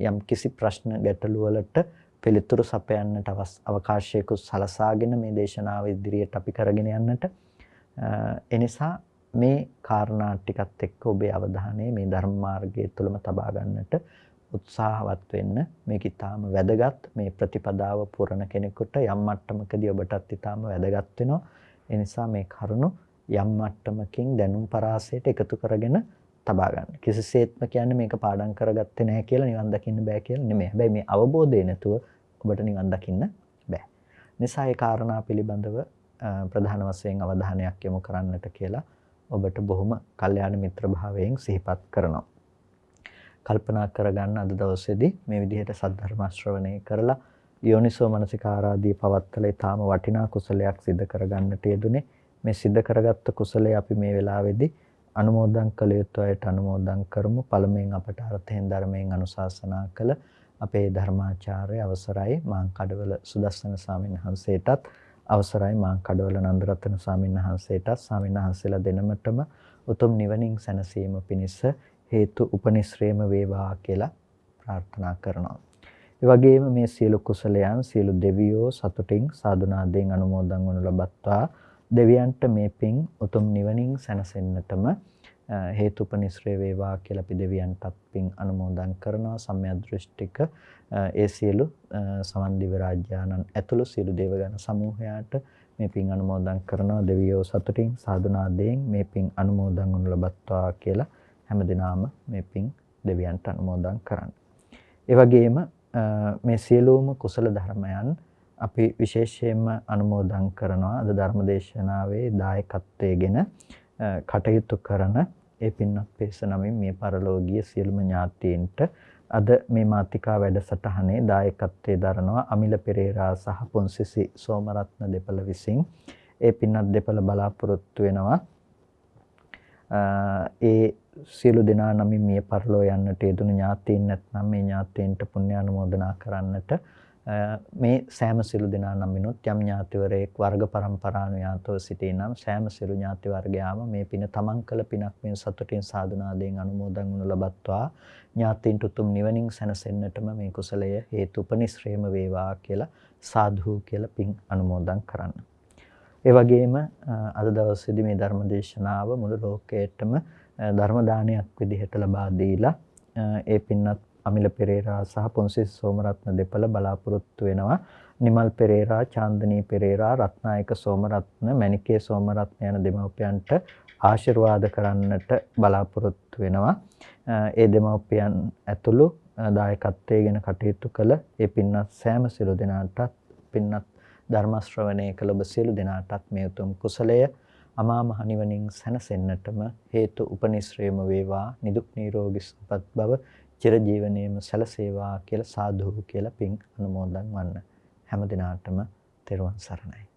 යම් කිසි ප්‍රශ්න ගැටලු වලට පිළිතුරු සපයන්නට අවකාශයකුත් සලසාගෙන මේ දේශනාව ඉදිරියට අපි කරගෙන යන්නට. එනිසා මේ කාරණා ටිකත් එක්ක ඔබේ අවධානය මේ ධර්ම මාර්ගය තුළම තබා ගන්නට උත්සාහවත් වෙන්න. මේක ඊටාම වැදගත්. මේ ප්‍රතිපදාව පුරන කෙනෙකුට යම් මට්ටමකදී ඔබටත් ඊටාම වැදගත් වෙනවා. ඒ නිසා මේ කරුණු යම් මට්ටමකින් දැනුම් පරාසයට එකතු කරගෙන තබා ගන්න. කිසිසේත්ම කියන්නේ මේක පාඩම් කරගත්තේ නැහැ කියලා නිවන් දකින්න බෑ කියලා නෙමෙයි. හැබැයි මේ අවබෝධය නැතුව ඔබට නිවන් දකින්න බෑ. නිසා ඒ කාරණා පිළිබඳව ප්‍රධාන වශයෙන් අවධානයක් යොමු කරන්නට කියලා ඔබට බොහොම කල්යාණ මිත්‍ර භාවයෙන් සිහිපත් කරනවා. කල්පනා කරගන්න අද දවසේදී මේ විදිහට සද්ධර්ම ශ්‍රවණය කරලා යෝනිසෝ මනසිකාරාදී පවත්තල ඊටාම වටිනා කුසලයක් සිදු කරගන්නට යෙදුනේ. මේ සිදු කරගත්ත කුසලයේ අපි මේ වෙලාවේදී අනුමෝදන් කළ යුතු අයට අනුමෝදන් කරමු. පළමුවෙන් අපට අර්ථයෙන් ධර්මයෙන් අනුශාසනා කළ අපේ ධර්මාචාර්ය අවසරයි මාංකඩවල සුදස්සන ස්වාමීන් වහන්සේටත් අවසරයි මාංකඩවල නන්දරත්න ස්වාමීන් වහන්සේටත් ස්වාමීන් වහන්සේලා දෙනමතම උතුම් නිවනින් සැනසීම පිණිස හේතු උපනිශ්‍රේම වේවා කියලා ප්‍රාර්ථනා කරනවා. ඒ වගේම මේ සියලු කුසලයන් සියලු දෙවියෝ සතුටින් සාදුනාදයෙන් අනුමෝදන් වනු ලබත්වා දෙවියන්ට මේ පින් උතුම් නිවනින් සැනසෙන්නටම හේතුපනිශ්‍රේ වේවා කියලා අපි දෙවියන්ටත් පින් අනුමෝදන් කරනවා. සම්‍යක් දෘෂ්ටික ඒ සියලු සමන් දිව රාජ්‍යානන් ඇතුළු සියලු දේවගණ සමූහයාට මේ පින් අනුමෝදන් කරනවා. දෙවියෝ සතුටින් සාදුනාදයෙන් මේ පින් අනුමෝදන් වනු ලබත්වා කියලා හැමදිනාම මේ පින් දෙවියන්ට අනුමෝදන් කරන්න. ඒ වගේම මේ සියලුම කුසල ධර්මයන් අපි විශේෂයෙන්ම අනුමෝදන් කරනවා. අද ධර්මදේශනාවේ දායකත්වයේගෙන කටයුතු කරන ඒ පින්වත් පිරිස නමින් මේ පරලෝකීය සියලුම ඥාතීන්ට අද මේ මාතිකා වැඩසටහනේ දායකත්වයේ දරනවා අමිල පෙරේරා සහ පොන්සිසි සෝමරත්න දෙපළ විසින්. ඒ පින්වත් දෙපළ බලාපොරොත්තු වෙනවා ඒ සියලු දෙනා නමින් මිය පරලෝ යන්නට යෙදුණු ඥාතීන් නැත්නම් මේ ඥාතීන්ට පුණ්‍ය අනුමෝදනා කරන්නට මේ සෑම සිළු දෙනා නමිනුත් යම් ඥාතිවරයෙක් වර්ග પરම්පරානුයාතව සිටිනම් සෑම සිළු ඥාති වර්ගයාම මේ පින තමන් කළ පිනක් මේ සතුටින් සාදුනාදයෙන් අනුමෝදන් වනු ලබත්වා ඥාතීන්ට උතුම් නිවනින් සැනසෙන්නටම මේ කුසලය හේතු උපනිශ්‍රේම වේවා කියලා සාදු කියලා පින් අනුමෝදන් කරන්න. ඒ වගේම අද දවසේදී මේ ධර්ම දේශනාව මුළු ලෝකයටම ධර්ම දානයක් විදිහට ලබා දීලා ඒ පින්නත් අමිල පෙරේරා සහ පොන්සිස් සෝමරත්න දෙපළ බලාපොරොත්තු වෙනවා. නිමල් පෙරේරා, චාන්දනී පෙරේරා, රත්නායක සෝමරත්න, මණිකේ සෝමරත්න යන දෙමව්පියන්ට ආශිර්වාද කරන්නට බලාපොරොත්තු වෙනවා. ඒ දෙමව්පියන් ඇතුළු දායකත්වයෙන් කටයුතු කළ ඒ පින්නත් සෑම සිළු දෙනාටත් පින්නත් ධර්ම ශ්‍රවණය කළ ඔබ සියලු දෙනාටත් මේ උතුම් කුසලය අමා මහ නිවනින් සැනසෙන්නටම හේතු උපනිශ්‍රේම වේවා. නිදුක් නිරෝගී සුවපත් බව චිරජීවනයේම සැලසේවා කියලා සාදු කියලා පින් අනුමෝදන් වන්න. හැම දිනාටම තෙරුවන් සරණයි.